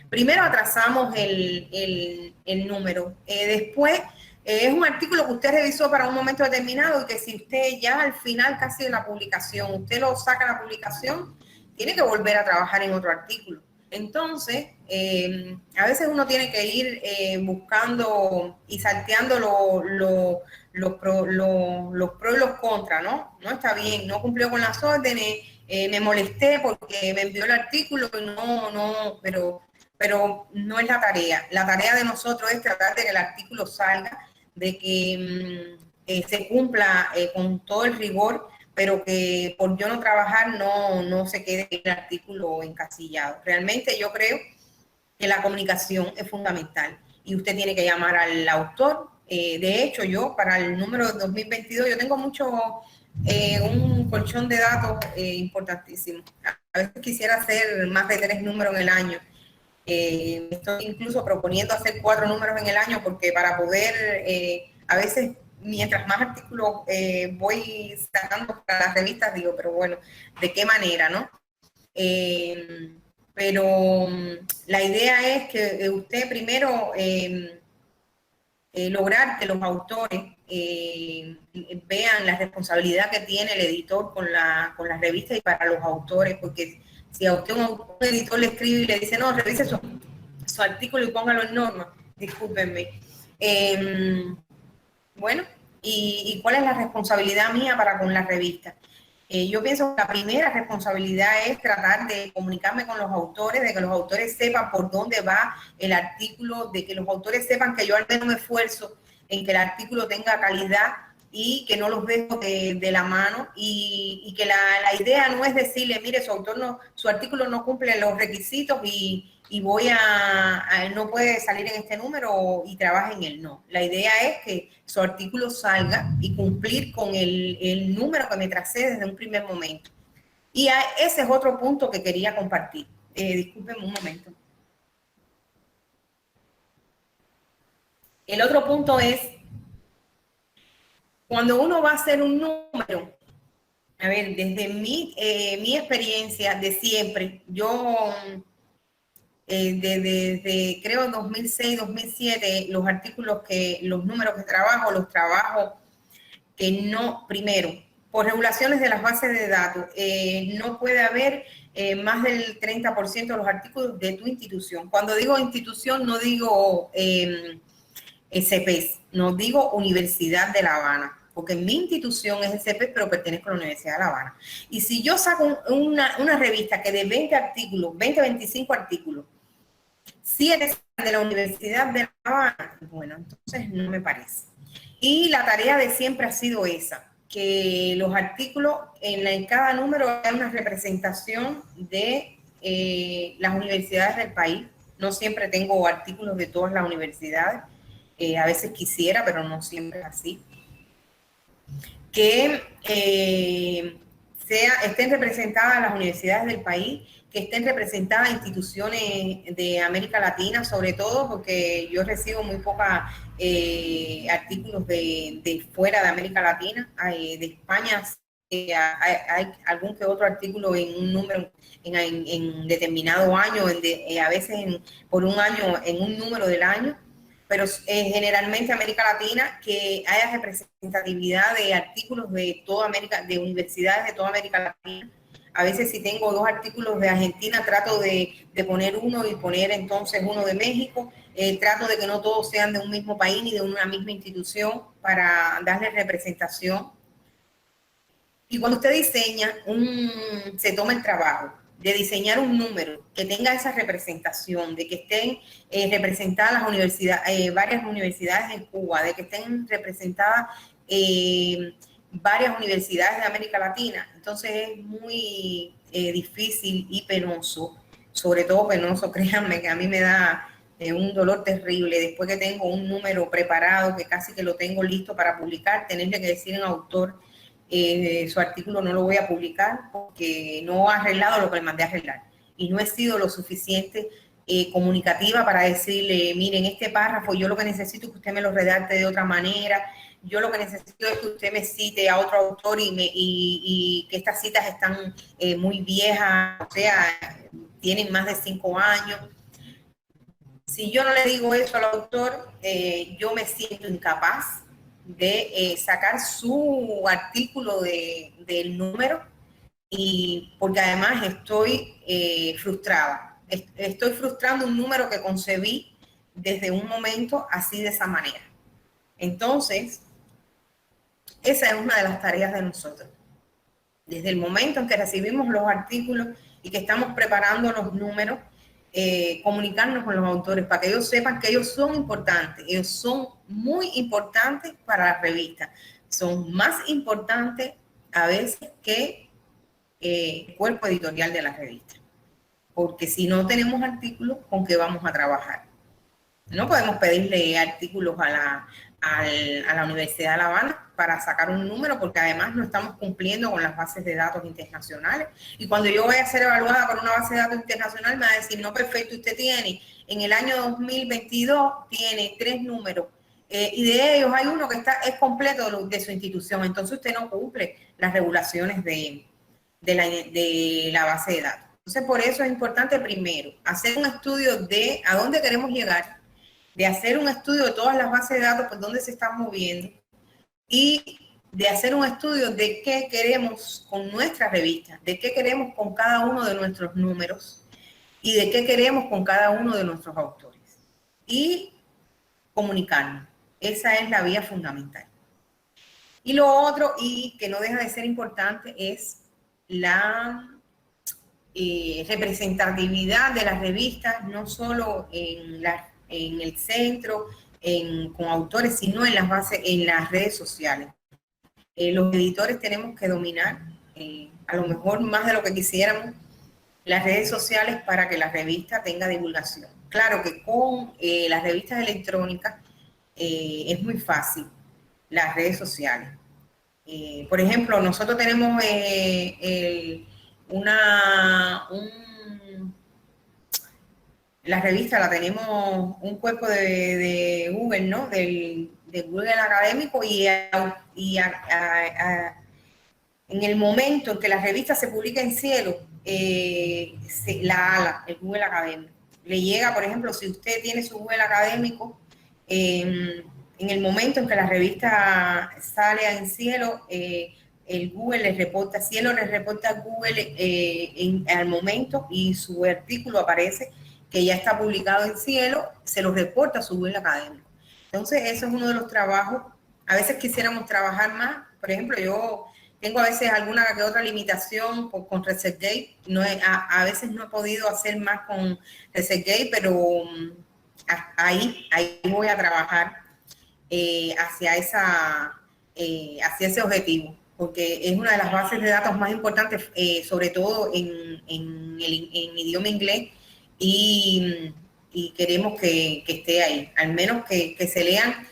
primero atrasamos el número, después es un artículo que usted revisó para un momento determinado y que si usted ya al final casi de la publicación, usted lo saca de la publicación, tiene que volver a trabajar en otro artículo. Entonces, a veces uno tiene que ir buscando y salteando los pros y los contras, ¿no? No está bien, no cumplió con las órdenes, me molesté porque me envió el artículo y pero no es la tarea. La tarea de nosotros es tratar de que el artículo salga, de que se cumpla con todo el rigor, pero que por yo no trabajar no se quede el artículo encasillado. Realmente yo creo que la comunicación es fundamental y usted tiene que llamar al autor. De hecho, yo para el número de 2022, yo tengo un colchón de datos importantísimo. A veces quisiera hacer más de 3 números en el año. Estoy incluso proponiendo hacer 4 números en el año porque para poder, a veces, mientras más artículos voy sacando para las revistas, digo, pero bueno, ¿de qué manera, no? Pero la idea es que usted primero lograr que los autores vean la responsabilidad que tiene el editor con la revista y para los autores, porque si a usted un editor le escribe y le dice, no, revise su artículo y póngalo en norma, discúlpenme. Bueno, ¿y cuál es la responsabilidad mía para con la revista? Yo pienso que la primera responsabilidad es tratar de comunicarme con los autores, de que los autores sepan por dónde va el artículo, de que los autores sepan que yo al menos me esfuerzo en que el artículo tenga calidad y que no los dejo de la mano y que la idea no es decirle, mire, su artículo no cumple los requisitos y no puede salir en este número y trabaje en él. No, la idea es que su artículo salga y cumplir con el número que me tracé desde un primer momento. Y ese es otro punto que quería compartir. Discúlpenme un momento. El otro punto es, cuando uno va a hacer un número, a ver, desde mi experiencia de siempre, yo desde creo 2006, 2007, los números que los trabajo que no, primero, por regulaciones de las bases de datos, no puede haber más del 30% de los artículos de tu institución. Cuando digo institución, no digo CEPES, no digo Universidad de La Habana, porque mi institución es el CEPES, pero pertenezco a la Universidad de La Habana. Y si yo saco una revista que de 20 artículos, 25 artículos, 7 de la Universidad de La Habana, bueno, entonces no me parece. Y la tarea de siempre ha sido esa, que los artículos en cada número hay una representación de las universidades del país. No siempre tengo artículos de todas las universidades, a veces quisiera, pero no siempre es así. Que estén representadas las universidades del país, que estén representadas instituciones de América Latina, sobre todo porque yo recibo muy pocos artículos de fuera de América Latina. De España hay algún que otro artículo en un número, en determinado año, a veces por un año, en un número del año, pero generalmente América Latina, que haya representatividad de artículos de toda América, de universidades de toda América Latina. A veces si tengo 2 artículos de Argentina, trato de poner uno y poner entonces uno de México, trato de que no todos sean de un mismo país ni de una misma institución para darle representación. Y cuando usted diseña, se toma el trabajo de diseñar un número que tenga esa representación, de que estén representadas las universidades, varias universidades en Cuba, de que estén representadas varias universidades de América Latina. Entonces es muy difícil y penoso, sobre todo penoso, créanme que a mí me da un dolor terrible después que tengo un número preparado, que casi que lo tengo listo para publicar, tenerle que decir al autor su artículo no lo voy a publicar porque no ha arreglado lo que le mandé a arreglar y no he sido lo suficiente comunicativa para decirle, miren, este párrafo yo lo que necesito es que usted me lo redacte de otra manera, yo lo que necesito es que usted me cite a otro autor y que estas citas están muy viejas, o sea, tienen más de 5 años. Si yo no le digo eso al autor, yo me siento incapaz de sacar su artículo del número, y porque además estoy frustrada. Estoy frustrando un número que concebí desde un momento así, de esa manera. Entonces, esa es una de las tareas de nosotros. Desde el momento en que recibimos los artículos y que estamos preparando los números, comunicarnos con los autores para que ellos sepan que ellos son importantes, ellos son muy importantes para la revista, son más importantes a veces que el cuerpo editorial de la revista, porque si no tenemos artículos, ¿con qué vamos a trabajar? No podemos pedirle artículos a la Universidad de La Habana para sacar un número, porque además no estamos cumpliendo con las bases de datos internacionales. Y cuando yo voy a ser evaluada por una base de datos internacional, me va a decir, no, perfecto, usted tiene, en el año 2022, tiene 3 números, y de ellos hay uno que es completo de su institución. Entonces usted no cumple las regulaciones de la base de datos. Entonces, por eso es importante primero hacer un estudio de a dónde queremos llegar, de hacer un estudio de todas las bases de datos por dónde se están moviendo, y de hacer un estudio de qué queremos con nuestra revista, de qué queremos con cada uno de nuestros números y de qué queremos con cada uno de nuestros autores. Y comunicarnos. Esa es la vía fundamental. Y lo otro, y que no deja de ser importante, es la representatividad de las revistas, no solo en el centro, con autores, sino en las redes sociales. Los editores tenemos que dominar, a lo mejor más de lo que quisiéramos, las redes sociales para que la revista tenga divulgación. Claro que con las revistas electrónicas es muy fácil, las redes sociales. Por ejemplo, nosotros tenemos la revista la tenemos un cuerpo de Google, ¿no? De Google académico, y en el momento en que la revista se publica en Cielo, la ALA, el Google académico, le llega, por ejemplo, si usted tiene su Google académico, en el momento en que la revista sale en Cielo, el Google le reporta, Cielo le reporta a Google al momento, y su artículo aparece que ya está publicado en Cielo, se lo reporta a su Google académico. Entonces, eso es uno de los trabajos. A veces quisiéramos trabajar más. Por ejemplo, yo tengo a veces alguna que otra limitación con ResearchGate. A veces no he podido hacer más con ResearchGate, pero ahí voy a trabajar hacia ese objetivo, porque es una de las bases de datos más importantes, sobre todo en idioma inglés, y queremos que esté ahí, al menos que se lean,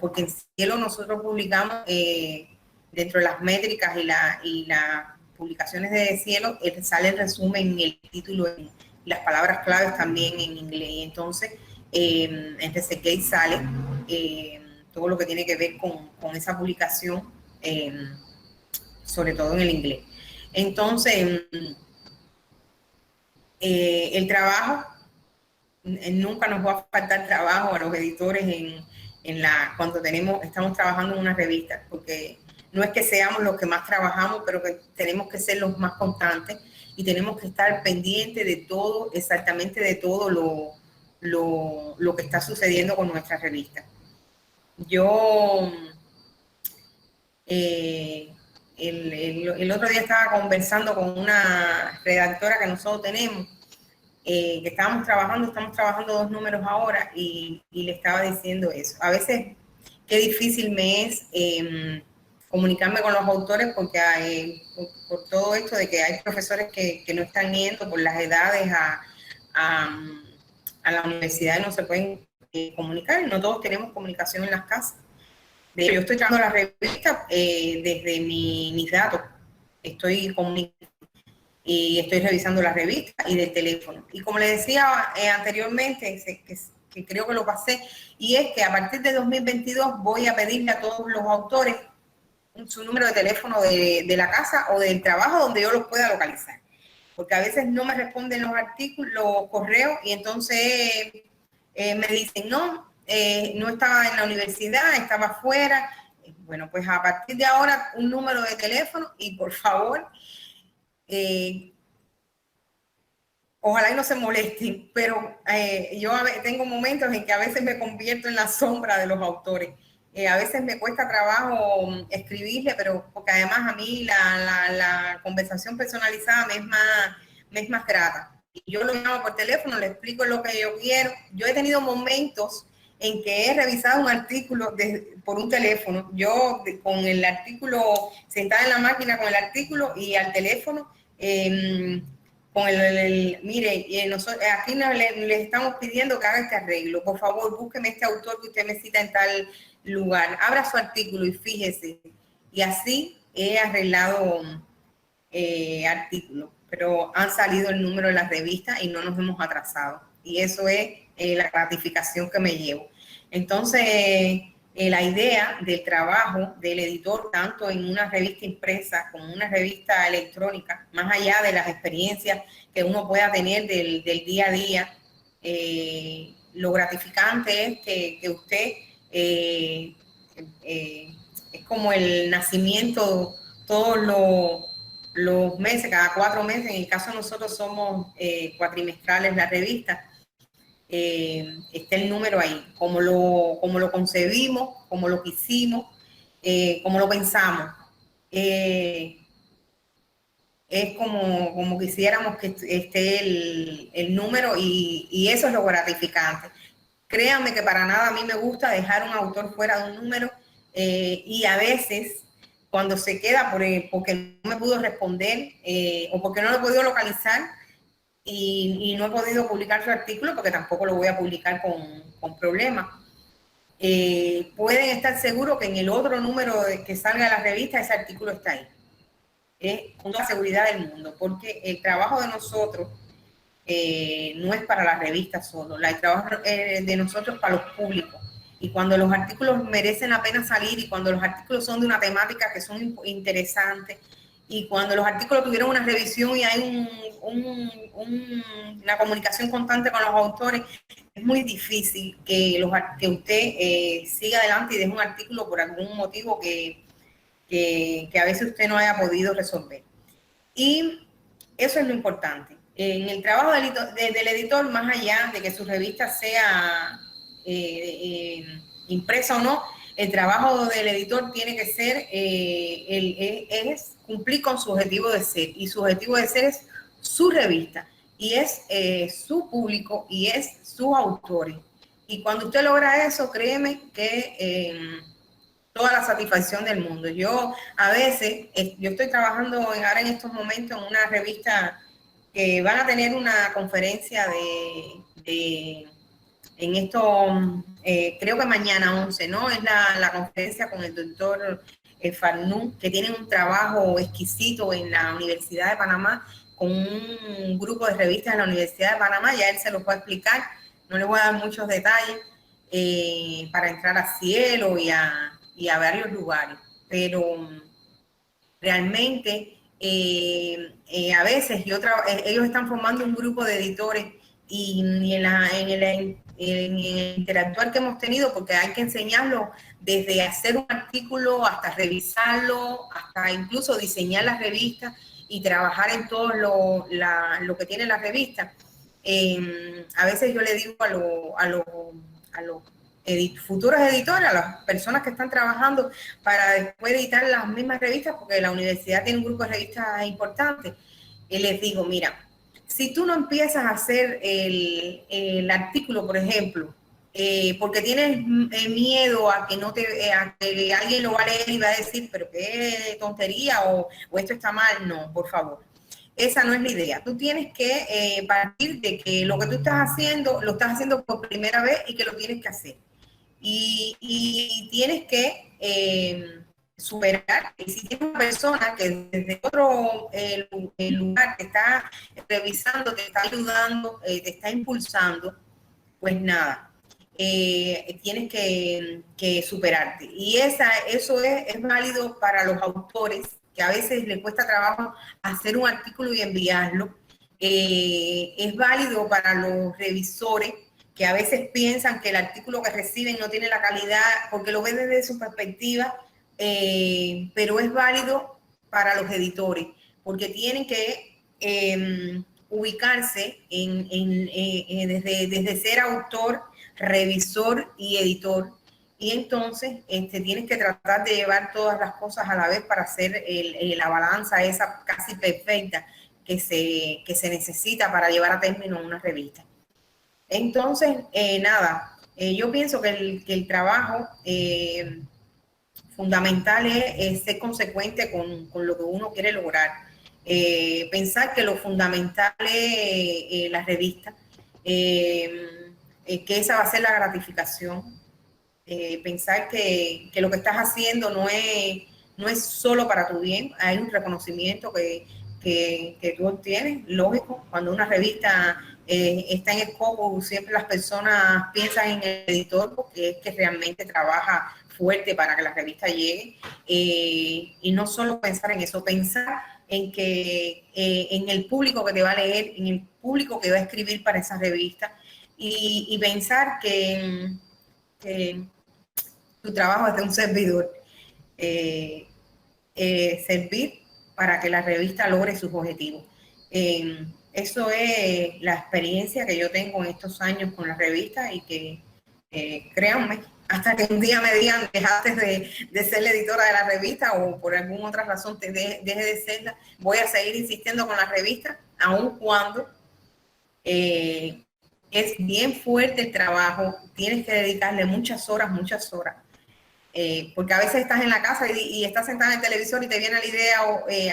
porque en Cielo nosotros publicamos, dentro de las métricas y las publicaciones de Cielo, sale el resumen y el título, y las palabras claves también en inglés. Y entonces, en ResearchGate sale todo lo que tiene que ver con esa publicación, sobre todo en el inglés. Entonces, el trabajo, nunca nos va a faltar trabajo a los editores cuando estamos trabajando en una revista, porque no es que seamos los que más trabajamos, pero que tenemos que ser los más constantes, y tenemos que estar pendientes de todo, exactamente de todo lo que está sucediendo con nuestra revista. Yo el otro día estaba conversando con una redactora que nosotros tenemos, que estamos trabajando 2 números ahora, y le estaba diciendo eso. A veces qué difícil me es comunicarme con los autores, porque por todo esto de que hay profesores que no están yendo por las edades a la universidad y no se pueden comunicar, y no todos tenemos comunicación en las casas. De hecho, yo estoy trabajando la revista desde mis datos, estoy comunicando y estoy revisando la revista y del teléfono. Y como le decía anteriormente, que creo que lo pasé, y es que a partir de 2022 voy a pedirle a todos los autores su número de teléfono de la casa o del trabajo donde yo los pueda localizar. Porque a veces no me responden los artículos, los correos, y entonces me dicen, no estaba en la universidad, estaba afuera. Bueno, pues a partir de ahora un número de teléfono, y por favor, ojalá y no se molesten, pero yo tengo momentos en que a veces me convierto en la sombra de los autores. A veces me cuesta trabajo escribirle, pero porque además a mí la conversación personalizada me es más grata. Yo lo llamo por teléfono, le explico lo que yo quiero. Yo he tenido momentos en que he revisado un artículo por un teléfono, yo con el artículo, sentada en la máquina con el artículo y al teléfono, con mire, nosotros, aquí le estamos pidiendo que haga este arreglo, por favor, búsqueme este autor que usted me cita en tal lugar, abra su artículo y fíjese. Y así he arreglado artículos, pero han salido el número de las revistas y no nos hemos atrasado. Y eso es la gratificación que me llevo. Entonces, la idea del trabajo del editor, tanto en una revista impresa como en una revista electrónica, más allá de las experiencias que uno pueda tener del día a día, lo gratificante es que usted es como el nacimiento todos los meses, cada 4 meses. En el caso de nosotros somos cuatrimestrales la revista. Está el número ahí, como lo concebimos, como lo quisimos, como lo pensamos. Es como quisiéramos que esté el número, y eso es lo gratificante. Créanme que para nada a mí me gusta dejar un autor fuera de un número, y a veces cuando se queda porque no me pudo responder o porque no lo he podido localizar, y no he podido publicar su artículo, porque tampoco lo voy a publicar con problemas. Pueden estar seguros que en el otro número que salga de la revista ese artículo está ahí, con toda seguridad del mundo, porque el trabajo de nosotros no es para la revista solo, el trabajo de nosotros es para los públicos. Y cuando los artículos merecen la pena salir, y cuando los artículos son de una temática que son interesantes, y cuando los artículos tuvieron una revisión y hay una comunicación constante con los autores, es muy difícil que usted siga adelante y deje un artículo por algún motivo que a veces usted no haya podido resolver. Y eso es lo importante. En el trabajo del editor, más allá de que su revista sea impresa o no, el trabajo del editor tiene que ser es cumplir con su objetivo de ser, y su objetivo de ser es su revista, y es su público, y es sus autores. Y cuando usted logra eso, créeme que toda la satisfacción del mundo. Yo a veces, yo estoy trabajando ahora en estos momentos en una revista que van a tener una conferencia en esto, creo que mañana 11, ¿no? Es la conferencia con el doctor Farnú, que tiene un trabajo exquisito en la Universidad de Panamá, con un grupo de revistas de la Universidad de Panamá. Ya él se los va a explicar, no le voy a dar muchos detalles para entrar a Cielo y a varios lugares, pero realmente a veces ellos están formando un grupo de editores, y en el interactuar que hemos tenido, porque hay que enseñarlo desde hacer un artículo hasta revisarlo, hasta incluso diseñar la revista y trabajar en todo lo que tiene la revista. A veces yo le digo a los futuros editores, a las personas que están trabajando para después editar las mismas revistas, porque la universidad tiene un grupo de revistas importantes, y les digo, mira, si tú no empiezas a hacer el artículo, por ejemplo, porque tienes miedo a que a que alguien lo va a leer y va a decir, pero qué tontería, o esto está mal, no, por favor. Esa no es la idea. Tú tienes que partir de que lo que tú estás haciendo, lo estás haciendo por primera vez y que lo tienes que hacer. Y tienes que superar. Y si tienes una persona que desde otro lugar te está revisando, te está ayudando, te está impulsando, pues nada, tienes que superarte. Y eso es válido para los autores, que a veces les cuesta trabajo hacer un artículo y enviarlo. Es válido para los revisores, que a veces piensan que el artículo que reciben no tiene la calidad, porque lo ven desde su perspectiva, pero es válido para los editores, porque tienen que ubicarse desde ser autor, revisor y editor, y entonces tienes que tratar de llevar todas las cosas a la vez para hacer la balanza esa casi perfecta que se necesita para llevar a término una revista. Entonces, nada, yo pienso que el trabajo fundamental es ser consecuente con lo que uno quiere lograr. Pensar que lo fundamental es la revista, que esa va a ser la gratificación. Pensar que lo que estás haciendo no es solo para tu bien, hay un reconocimiento que tú obtienes, lógico. Cuando una revista está en Scopus, siempre las personas piensan en el editor, porque es que realmente trabaja fuerte para que la revista llegue, y no solo pensar en eso, pensar en que en el público que te va a leer, en el público que va a escribir para esa revista, y pensar que tu trabajo es de un servidor, servir para que la revista logre sus objetivos. Eso es la experiencia que yo tengo en estos años con la revista, y que créanme, hasta que un día me digan dejaste de ser la editora de la revista, o por alguna otra razón deje de serla, voy a seguir insistiendo con la revista, aun cuando es bien fuerte el trabajo, tienes que dedicarle muchas horas, porque a veces estás en la casa y estás sentada en el televisor y te viene la idea,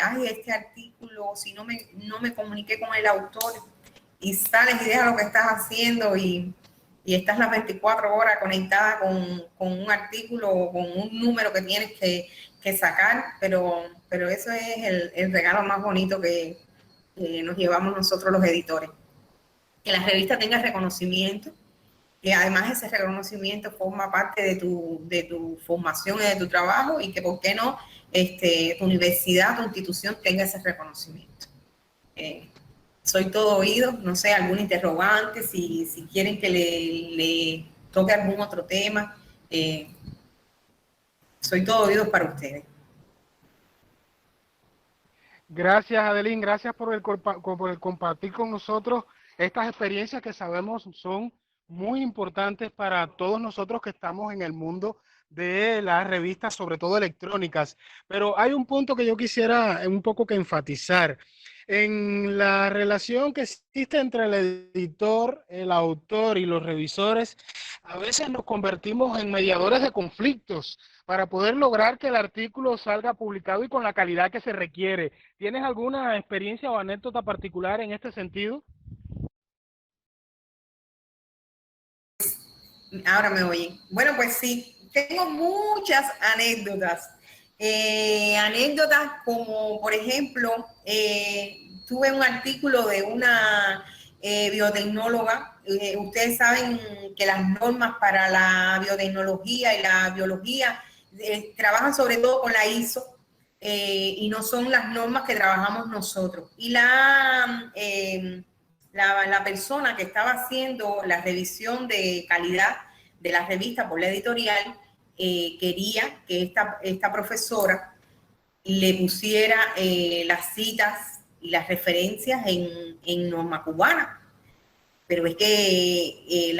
ay, este artículo, si no me comuniqué con el autor, y sales y dejas lo que estás haciendo y estás las 24 horas conectada con un artículo o con un número que tienes que sacar, pero eso es el regalo más bonito que nos llevamos nosotros los editores. Que la revista tenga reconocimiento, que además ese reconocimiento forma parte de tu formación y de tu trabajo, y que, ¿por qué no?, tu universidad, tu institución tenga ese reconocimiento. Soy todo oído, no sé, algún interrogante, si quieren que le toque algún otro tema, soy todo oídos para ustedes. Gracias, Adeline, gracias por el compartir con nosotros estas experiencias que sabemos son muy importantes para todos nosotros que estamos en el mundo de las revistas, sobre todo electrónicas. Pero hay un punto que yo quisiera un poco que enfatizar. En la relación que existe entre el editor, el autor y los revisores, a veces nos convertimos en mediadores de conflictos para poder lograr que el artículo salga publicado y con la calidad que se requiere. ¿Tienes alguna experiencia o anécdota particular en este sentido? Ahora me oyen. Bueno, pues sí, tengo muchas anécdotas. Anécdotas como, por ejemplo, tuve un artículo de una biotecnóloga. Ustedes saben que las normas para la biotecnología y la biología trabajan sobre todo con la ISO, y no son las normas que trabajamos nosotros. Y la persona que estaba haciendo la revisión de calidad de la revista por la editorial quería que esta profesora le pusiera las citas y las referencias en norma cubana. pero es que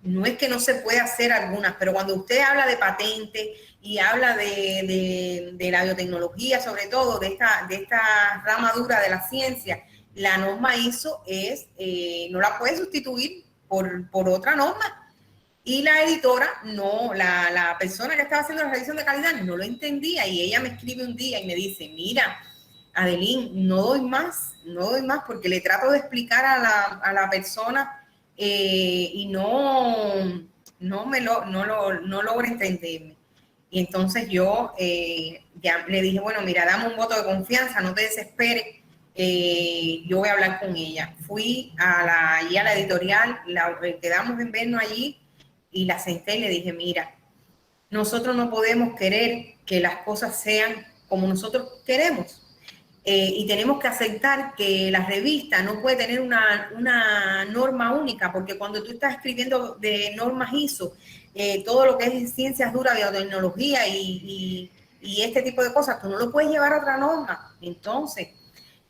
no es que no se pueda hacer algunas, pero cuando usted habla de patente y habla de la biotecnología, sobre todo de esta rama dura de la ciencia, la norma ISO no la puede sustituir por otra norma. Y la editora, no, la persona que estaba haciendo la revisión de calidad no lo entendía, y ella me escribe un día y me dice, mira, Adelín, no doy más porque le trato de explicar a la persona y no logra entenderme. Y entonces yo ya le dije, bueno, mira, dame un voto de confianza, no te desesperes, yo voy a hablar con ella. Fui allí a la editorial, quedamos en vernos allí, y la senté y le dije, mira, nosotros no podemos querer que las cosas sean como nosotros queremos. Y tenemos que aceptar que la revista no puede tener una norma única, porque cuando tú estás escribiendo de normas ISO, todo lo que es ciencias duras, biotecnología y este tipo de cosas, tú no lo puedes llevar a otra norma. Entonces,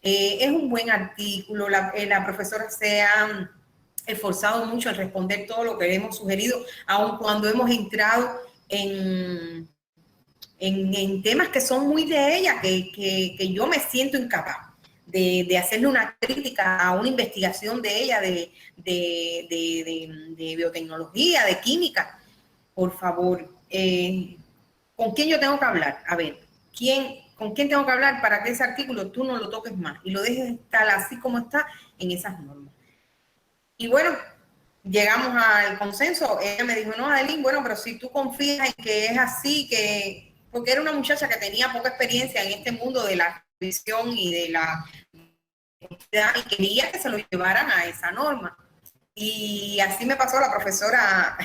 es un buen artículo, la profesora se ha esforzado mucho en responder todo lo que hemos sugerido, aun cuando hemos entrado en temas que son muy de ella, que yo me siento incapaz de hacerle una crítica a una investigación de ella de biotecnología, de química. Por favor, ¿con quién yo tengo que hablar? A ver, ¿con quién tengo que hablar para que ese artículo tú no lo toques más y lo dejes estar así como está en esas normas? Y bueno, llegamos al consenso. Ella me dijo, no, Adelín, bueno, pero si tú confías en que es así, porque era una muchacha que tenía poca experiencia en este mundo de la revisión y de la y quería que se lo llevaran a esa norma. Y así me pasó la profesora.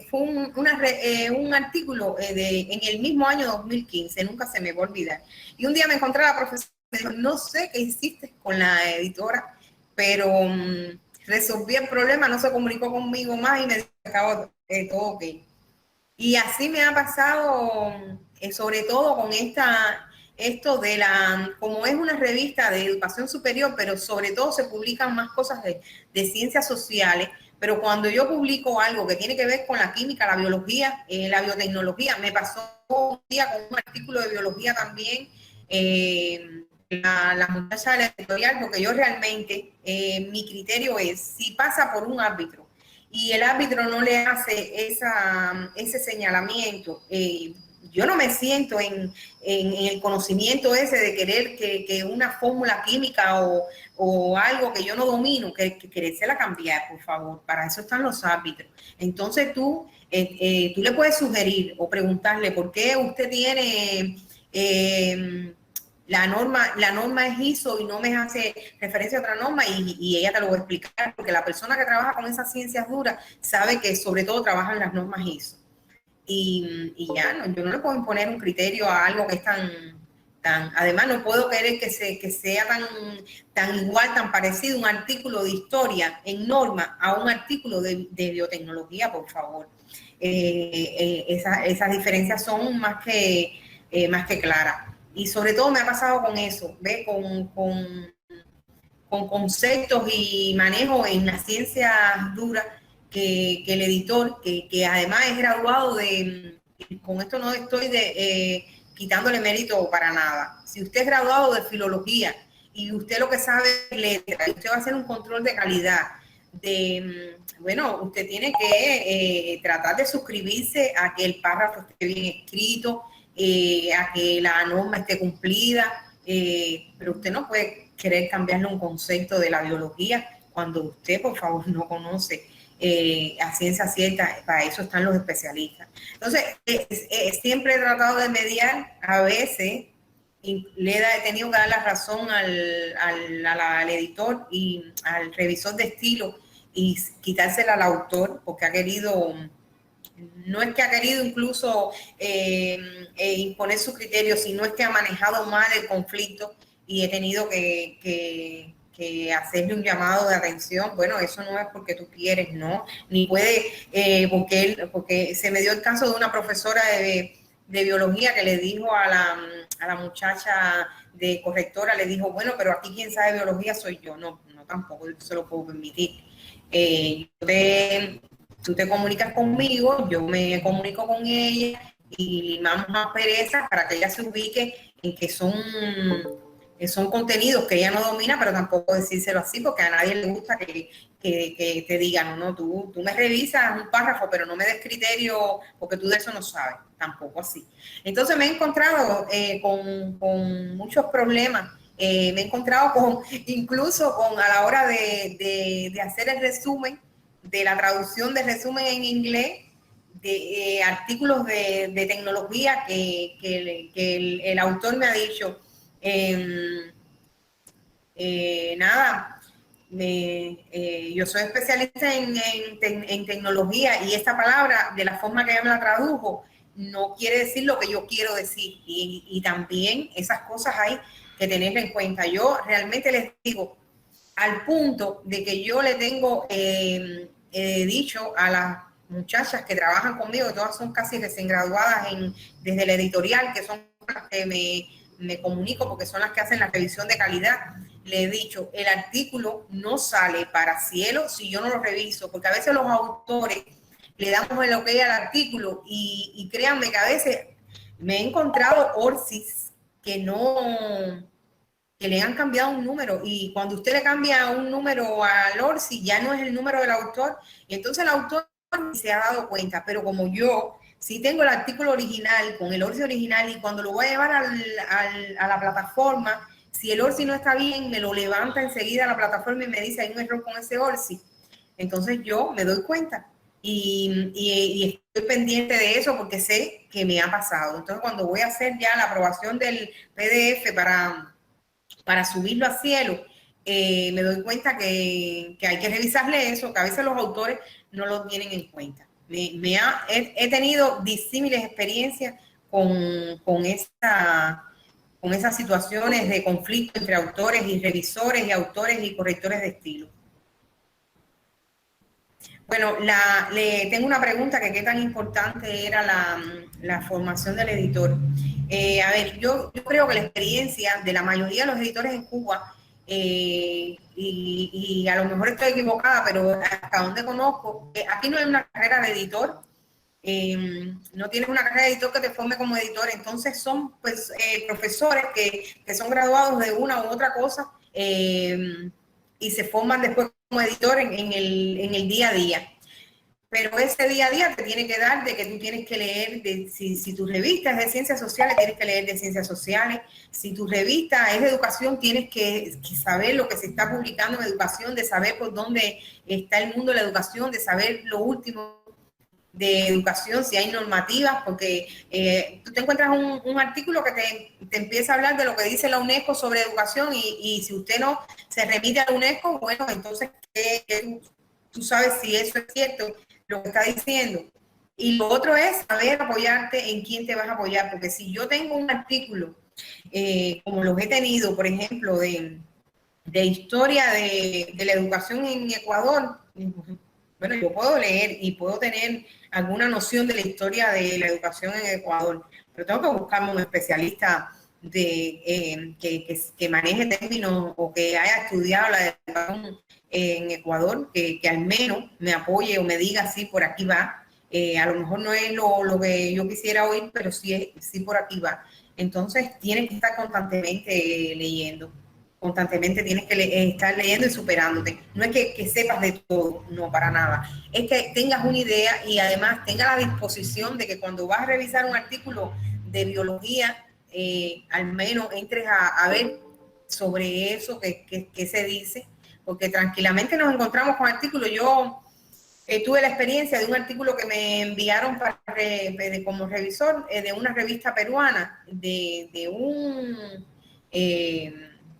Fue un artículo en el mismo año 2015, nunca se me va a olvidar. Y un día me encontré a la profesora y me dijo, no sé qué hiciste con la editora, pero resolví el problema, no se comunicó conmigo más y me dijo que estaba todo ok. Y así me ha pasado, sobre todo con esto de como es una revista de educación superior, pero sobre todo se publican más cosas de ciencias sociales, pero cuando yo publico algo que tiene que ver con la química, la biología, la biotecnología, me pasó un día con un artículo de biología también, la muchacha de la editorial, porque yo realmente, mi criterio es, si pasa por un árbitro y el árbitro no le hace ese señalamiento, yo no me siento en el conocimiento ese de querer que una fórmula química o algo que yo no domino, que querérsela cambiar, por favor. Para eso están los árbitros. Entonces tú le puedes sugerir o preguntarle por qué usted tiene la norma es ISO y no me hace referencia a otra norma, y ella te lo va a explicar, porque la persona que trabaja con esas ciencias duras sabe que sobre todo trabajan las normas ISO. Y ya, no, yo no le puedo imponer un criterio a algo que es además no puedo querer que sea tan igual, tan parecido un artículo de historia en norma a un artículo de biotecnología, por favor. Esas diferencias son más que claras. Y sobre todo me ha pasado con eso, ¿ves? Con conceptos y manejo en las ciencias duras, que el editor, que además es graduado con esto no estoy quitándole mérito para nada. Si usted es graduado de filología y usted lo que sabe es letra, y usted va a hacer un control de calidad, bueno, usted tiene que tratar de suscribirse a que el párrafo esté bien escrito, a que la norma esté cumplida, pero usted no puede querer cambiarle un concepto de la biología cuando usted, por favor, no conoce a ciencia cierta. Para eso están los especialistas. Entonces, siempre he tratado de mediar. A veces le he tenido que dar la razón al editor y al revisor de estilo y quitársela al autor, porque ha querido... No es que ha querido incluso imponer su criterio, sino es que ha manejado mal el conflicto y he tenido que hacerle un llamado de atención. Bueno, eso no es porque tú quieres, ¿no? Ni puede, porque se me dio el caso de una profesora de biología que le dijo a la muchacha de correctora, le dijo, bueno, pero aquí quien sabe biología soy yo. No no, tampoco se lo puedo permitir. Tú te comunicas conmigo, yo me comunico con ella y limamos asperezas para que ella se ubique en que son contenidos que ella no domina, pero tampoco decírselo así, porque a nadie le gusta que te digan, no, tú me revisas un párrafo, pero no me des criterio porque tú de eso no sabes, tampoco así. Entonces me he encontrado con muchos problemas, me he encontrado incluso a la hora de hacer el resumen, de la traducción de resumen en inglés, de artículos de tecnología que el autor me ha dicho, nada, yo soy especialista en tecnología y esta palabra, de la forma que ella me la tradujo, no quiere decir lo que yo quiero decir. Y también esas cosas hay que tenerla en cuenta. Yo realmente les digo, al punto de que yo le tengo dicho a las muchachas que trabajan conmigo, que todas son casi recién graduadas desde el editorial, que son las que me comunico porque son las que hacen la revisión de calidad, le he dicho, el artículo no sale para cielo si yo no lo reviso, porque a veces los autores le damos el ok al artículo y créanme que a veces me he encontrado orsis que le han cambiado un número, y cuando usted le cambia un número al orsi ya no es el número del autor, y entonces el autor se ha dado cuenta, pero como yo sí tengo el artículo original con el orsi original, y cuando lo voy a llevar a la plataforma, si el orsi no está bien, me lo levanta enseguida a la plataforma y me dice hay un error con ese orsi. Entonces yo me doy cuenta y estoy pendiente de eso porque sé que me ha pasado. Entonces cuando voy a hacer ya la aprobación del PDF para subirlo a cielo, me doy cuenta que hay que revisarle eso, que a veces los autores no lo tienen en cuenta. He tenido disímiles experiencias con esas situaciones de conflicto entre autores y revisores y autores y correctores de estilo. Bueno, le tengo una pregunta que qué tan importante era la formación del editor. A ver, yo creo que la experiencia de la mayoría de los editores en Cuba, y a lo mejor estoy equivocada, pero hasta donde conozco, aquí no hay una carrera de editor, no tienes una carrera de editor que te forme como editor, entonces son pues profesores que son graduados de una u otra cosa y se forman después como editor en el día a día. Pero ese día a día te tiene que dar de que tú tienes que leer, si tu revista es de ciencias sociales, tienes que leer de ciencias sociales. Si tu revista es de educación, tienes que saber lo que se está publicando en educación, de saber por dónde está el mundo de la educación, de saber lo último de educación, si hay normativas, porque tú te encuentras un artículo que te empieza a hablar de lo que dice la UNESCO sobre educación y si usted no se remite a la UNESCO, bueno, entonces tú sabes si eso es cierto lo que está diciendo. Y lo otro es saber apoyarte en quién te vas a apoyar, porque si yo tengo un artículo, como los he tenido, por ejemplo, de historia de la educación en Ecuador, bueno, yo puedo leer y puedo tener alguna noción de la historia de la educación en Ecuador, pero tengo que buscarme un especialista que maneje términos o que haya estudiado la educación en Ecuador, que al menos me apoye o me diga sí, por aquí va. A lo mejor no es lo que yo quisiera oír, pero sí por aquí va. Entonces tienes que estar constantemente leyendo. Constantemente tienes que estar leyendo y superándote. No es que sepas de todo, no, para nada. Es que tengas una idea y además tengas la disposición de que cuando vas a revisar un artículo de biología, al menos entres a ver sobre eso que se dice, porque tranquilamente nos encontramos con artículos. Yo tuve la experiencia de un artículo que me enviaron como revisor de una revista peruana de un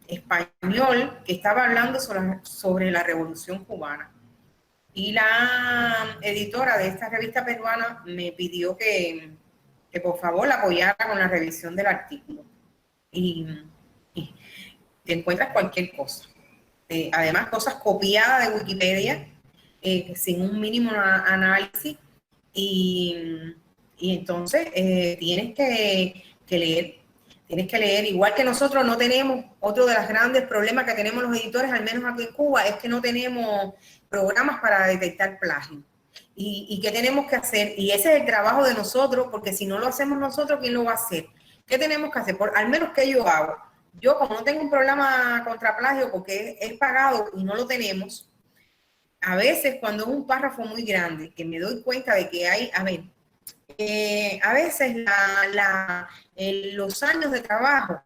español que estaba hablando sobre la Revolución Cubana. Y la editora de esta revista peruana me pidió que por favor la apoyara con la revisión del artículo. Y te encuentras cualquier cosa. Además, cosas copiadas de Wikipedia, sin un mínimo análisis. Y entonces tienes que leer. Tienes que leer, igual que nosotros no tenemos, otro de los grandes problemas que tenemos los editores, al menos aquí en Cuba, es que no tenemos programas para detectar plagio. ¿Y qué tenemos que hacer? Y ese es el trabajo de nosotros, porque si no lo hacemos nosotros, ¿quién lo va a hacer? ¿Qué tenemos que hacer? Al menos que yo hago. Yo, como no tengo un programa contra plagio porque es pagado y no lo tenemos, a veces cuando es un párrafo muy grande, que me doy cuenta de que hay, a veces los años de trabajo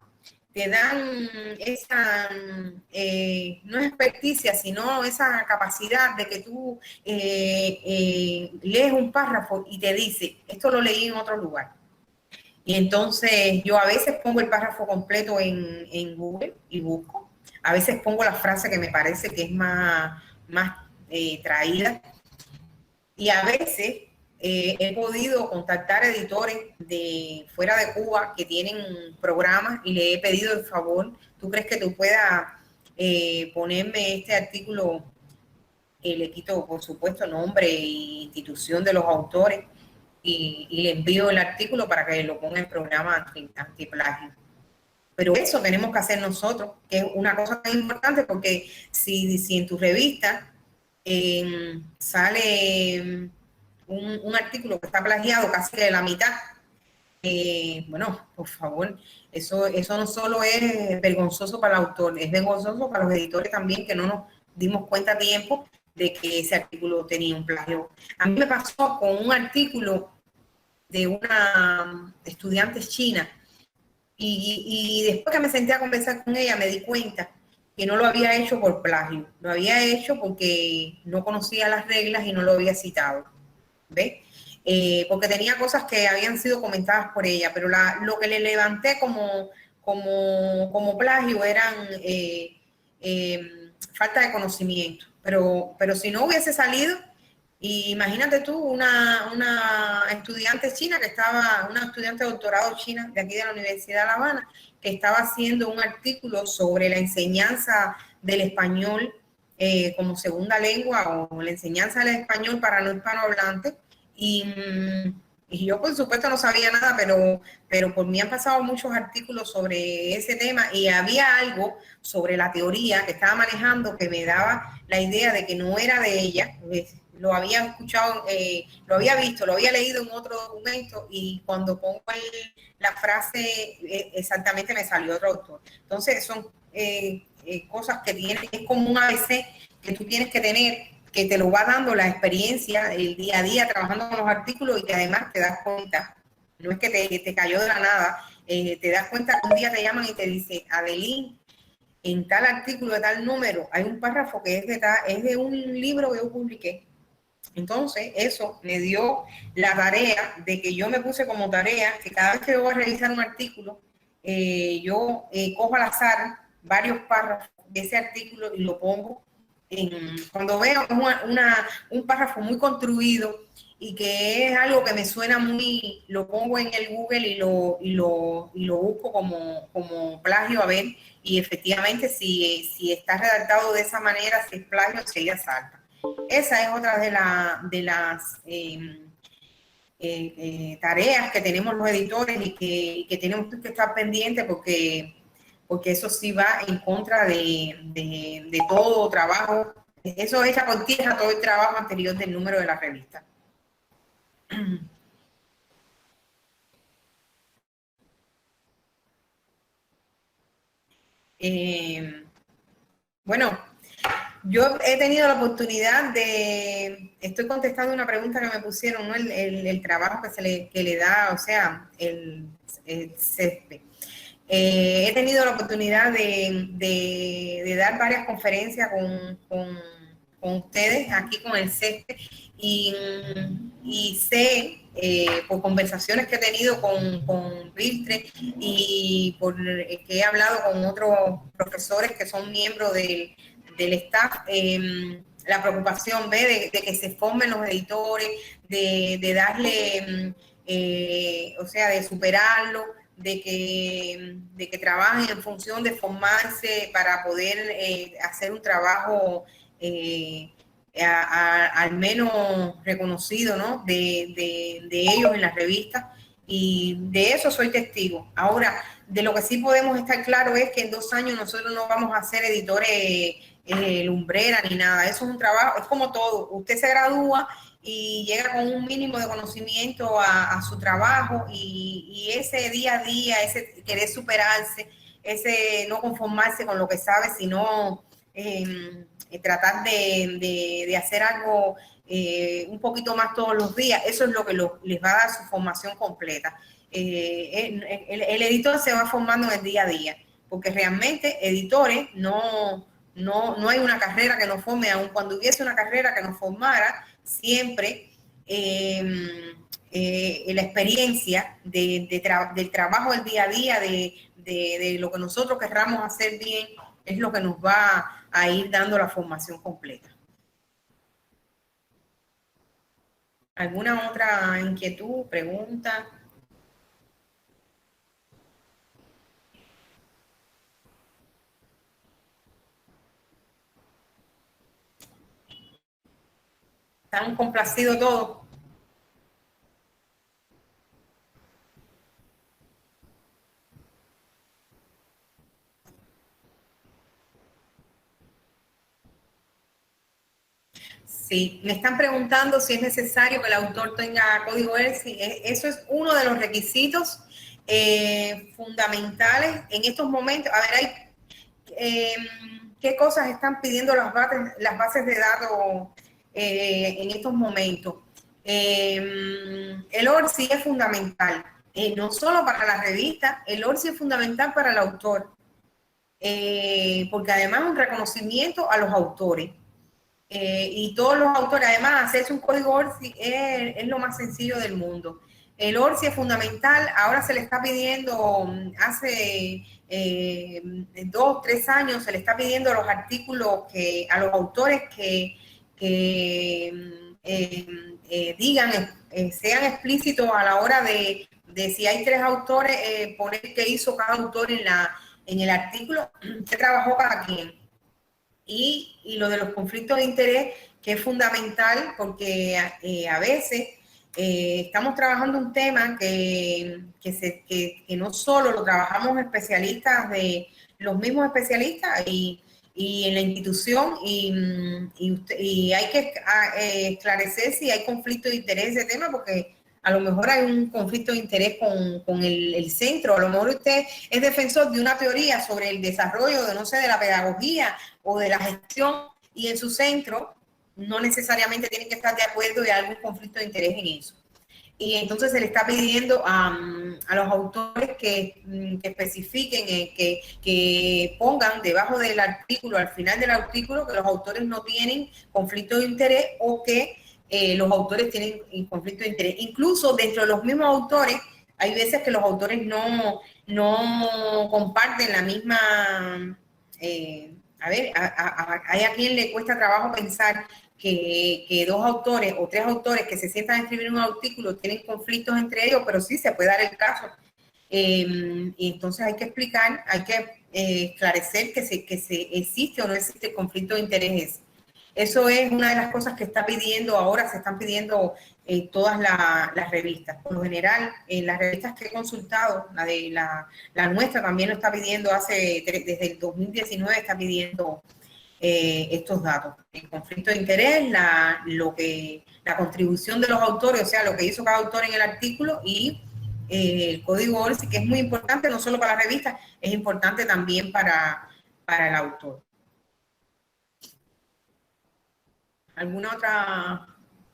te dan esa, no experticia, sino esa capacidad de que tú lees un párrafo y te dice, esto lo leí en otro lugar. Y entonces yo a veces pongo el párrafo completo en Google y busco. A veces pongo la frase que me parece que es más traída. Y a veces he podido contactar editores de fuera de Cuba que tienen programas y le he pedido el favor, ¿tú crees que tú puedas ponerme este artículo? Le quito, por supuesto, nombre e institución de los autores y le envío el artículo para que lo ponga en programa antiplagio. Pero eso tenemos que hacer nosotros, que es una cosa tan importante, porque si en tu revista sale un artículo que está plagiado casi de la mitad, bueno, por favor, eso no solo es vergonzoso para el autor, es vergonzoso para los editores también, que no nos dimos cuenta a tiempo de que ese artículo tenía un plagio. A mí me pasó con un artículo de una estudiante china y después que me senté a conversar con ella me di cuenta que no lo había hecho por plagio, lo había hecho porque no conocía las reglas y no lo había citado, ¿ves? Porque tenía cosas que habían sido comentadas por ella, pero lo que le levanté como plagio eran falta de conocimiento. Pero si no hubiese salido, y imagínate tú, una estudiante china una estudiante de doctorado china de aquí de la Universidad de La Habana, que estaba haciendo un artículo sobre la enseñanza del español como segunda lengua o la enseñanza del español para no hispanohablantes. Y yo, por supuesto, no sabía nada, pero por mí han pasado muchos artículos sobre ese tema y había algo sobre la teoría que estaba manejando que me daba la idea de que no era de ella. Lo había escuchado, lo había visto, lo había leído en otro documento y cuando pongo la frase exactamente me salió otro autor. Entonces son cosas que es como un ABC que tú tienes que tener, que te lo va dando la experiencia, el día a día trabajando con los artículos y que además te das cuenta, no es que te cayó de la nada, te das cuenta que un día te llaman y te dice, Adelín, en tal artículo de tal número hay un párrafo que es de un libro que yo publiqué. Entonces, eso me dio la tarea de que yo me puse como tarea que cada vez que yo voy a realizar un artículo, yo cojo al azar varios párrafos de ese artículo y lo pongo cuando veo un párrafo muy construido y que es algo que me suena muy, lo pongo en el Google y lo busco como plagio a ver, y efectivamente si está redactado de esa manera, si es plagio, enseguida salta. Esa es otra de las tareas que tenemos los editores y que tenemos que estar pendientes porque eso sí va en contra de todo trabajo. Eso echa por tierra todo el trabajo anterior del número de la revista. Bueno, yo he tenido la oportunidad estoy contestando una pregunta que me pusieron, ¿no? El trabajo que le da, o sea, el CESPE. He tenido la oportunidad de dar varias conferencias con ustedes aquí con el CESPE y sé por conversaciones que he tenido con Ristre y que he hablado con otros profesores que son miembros del staff, la preocupación de que se formen los editores, de darle, o sea, de superarlo, de que trabajen en función de formarse para poder hacer un trabajo al menos reconocido, ¿no? de ellos en las revistas, y de eso soy testigo. Ahora, De lo que sí podemos estar claros es que en 2 años nosotros no vamos a ser editores lumbrera ni nada. Eso es un trabajo, es como todo. Usted se gradúa y llega con un mínimo de conocimiento a su trabajo y ese día a día, ese querer superarse, ese no conformarse con lo que sabe, sino tratar de hacer algo un poquito más todos los días, eso es lo que les va a dar su formación completa. El editor se va formando en el día a día, porque realmente editores no hay una carrera que nos forme, aun cuando hubiese una carrera que nos formara, siempre la experiencia del trabajo del día a día, de lo que nosotros querramos hacer bien, es lo que nos va a ir dando la formación completa. ¿Alguna otra inquietud, pregunta? ¿Están complacidos todos? Sí, me están preguntando si es necesario que el autor tenga código ERSI. Eso es uno de los requisitos fundamentales en estos momentos. A ver, ¿qué cosas están pidiendo las bases de datos en estos momentos? El ORCI es fundamental, no solo para la revista, el ORCI es fundamental para el autor, porque además es un reconocimiento a los autores. Y todos los autores, además, hacerse un código ORCI es lo más sencillo del mundo. El ORCI es fundamental, ahora se le está pidiendo, hace 2, 3 años, se le está pidiendo los artículos a los autores que digan, sean explícitos a la hora de si hay 3 autores, poner qué hizo cada autor en el artículo, qué trabajó cada quien. Y lo de los conflictos de interés, que es fundamental porque a veces estamos trabajando un tema que no solo lo trabajamos especialistas, los mismos especialistas y en la institución y hay que esclarecer si hay conflicto de interés de ese tema, porque a lo mejor hay un conflicto de interés con el centro, a lo mejor usted es defensor de una teoría sobre el desarrollo de, no sé, de la pedagogía o de la gestión, y en su centro no necesariamente tienen que estar de acuerdo y hay algún conflicto de interés en eso. Y entonces se le está pidiendo a los autores que especifiquen, que pongan debajo del artículo, al final del artículo, que los autores no tienen conflicto de interés o que los autores tienen conflicto de interés. Incluso dentro de los mismos autores, hay veces que los autores no comparten la misma... hay a quien le cuesta trabajo pensar que 2 autores o 3 autores que se sientan a escribir un artículo tienen conflictos entre ellos, pero sí se puede dar el caso. Y entonces hay que explicar, hay que esclarecer que existe o no existe el conflicto de intereses. Eso es una de las cosas que está pidiendo ahora, se están pidiendo todas las revistas. Por lo general, en las revistas que he consultado, la nuestra también lo está pidiendo desde el 2019 está pidiendo estos datos. El conflicto de interés, la contribución de los autores, o sea, lo que hizo cada autor en el artículo y el código ORCI, que es muy importante, no solo para la revista, es importante también para el autor. ¿Alguna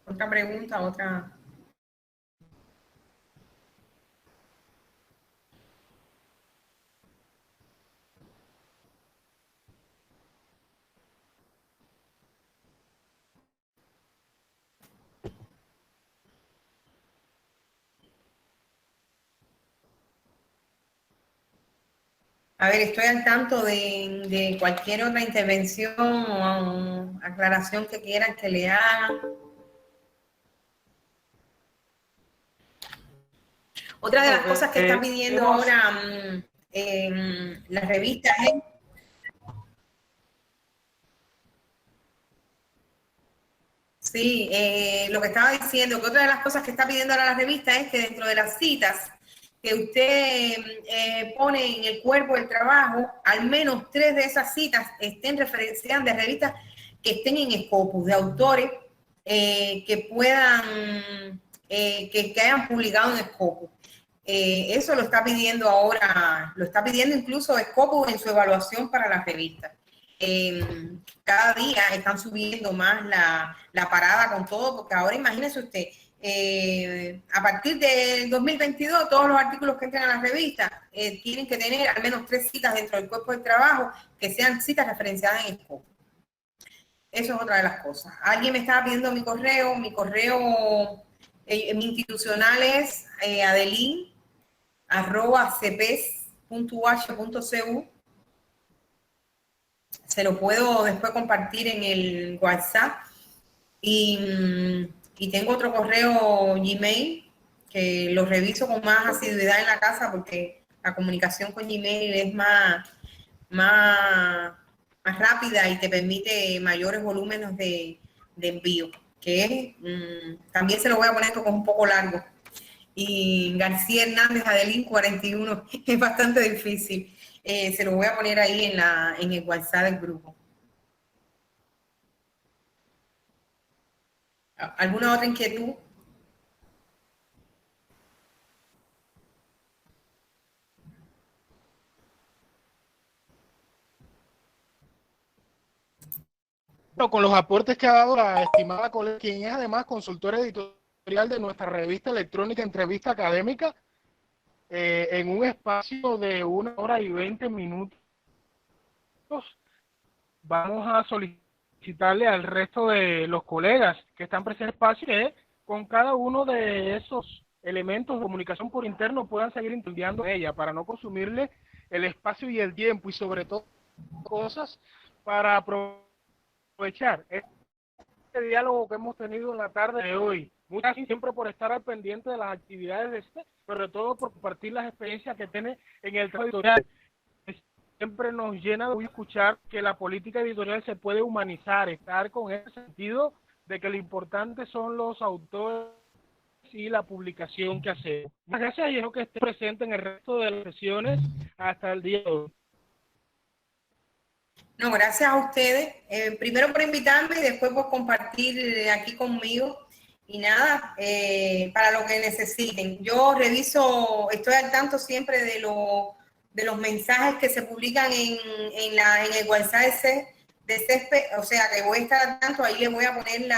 otra pregunta? ¿Otra? A ver, estoy al tanto de cualquier otra intervención o aclaración que quieran que le hagan. Otra de las cosas que están pidiendo ahora las revistas es... Sí, lo que estaba diciendo, que otra de las cosas que está pidiendo ahora la revista es que dentro de las citas que usted pone en el cuerpo del trabajo, al menos 3 de esas citas sean de revistas que estén en Scopus, de autores que puedan, que hayan publicado en Scopus. Eso lo está pidiendo ahora, lo está pidiendo incluso Scopus en su evaluación para las revistas. Cada día están subiendo más la parada con todo, porque ahora imagínese usted, a partir del 2022 todos los artículos que entran a las revistas tienen que tener al menos 3 citas dentro del cuerpo de trabajo que sean citas referenciadas en Scopus. Eso es otra de las cosas. Alguien me estaba pidiendo mi correo mi institucional es adelin@cepes.uh.cu. Se lo puedo después compartir en el WhatsApp. Y tengo otro correo Gmail que lo reviso con más asiduidad en la casa porque la comunicación con Gmail es más rápida y te permite mayores volúmenes de envío, que también se lo voy a poner porque es un poco largo. Y García Hernández Adelín 41, es bastante difícil. Se lo voy a poner ahí en el WhatsApp del grupo. ¿Alguna otra inquietud? Con los aportes que ha dado la estimada colega, quien es además consultora editorial de nuestra revista electrónica Entrevista Académica, en un espacio de 1 hora y 20 minutos, vamos a solicitarle al resto de los colegas que están presentes en el espacio que con cada uno de esos elementos de comunicación por interno puedan seguir entendiendo ella para no consumirle el espacio y el tiempo y sobre todo cosas para aprovechar este diálogo que hemos tenido en la tarde de hoy. Muchas gracias siempre por estar al pendiente de las actividades de pero sobre todo por compartir las experiencias que tiene en el trabajo editorial. Siempre nos llena de escuchar que la política editorial se puede humanizar, estar con ese sentido de que lo importante son los autores y la publicación que hacemos. Muchas gracias y espero que esté presente en el resto de las sesiones hasta el día de hoy. No, gracias a ustedes. Primero por invitarme y después por compartir aquí conmigo. Y nada, para lo que necesiten. Yo reviso, estoy al tanto siempre de los mensajes que se publican en el WhatsApp de CESPE, o sea que voy a estar al tanto, ahí les voy a poner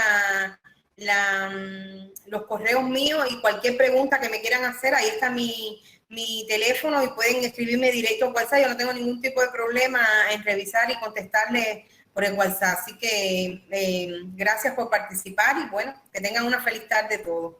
los correos míos y cualquier pregunta que me quieran hacer, ahí está mi teléfono y pueden escribirme directo al WhatsApp. Yo no tengo ningún tipo de problema en revisar y contestarles por el WhatsApp. Así que gracias por participar y bueno, que tengan una feliz tarde todos.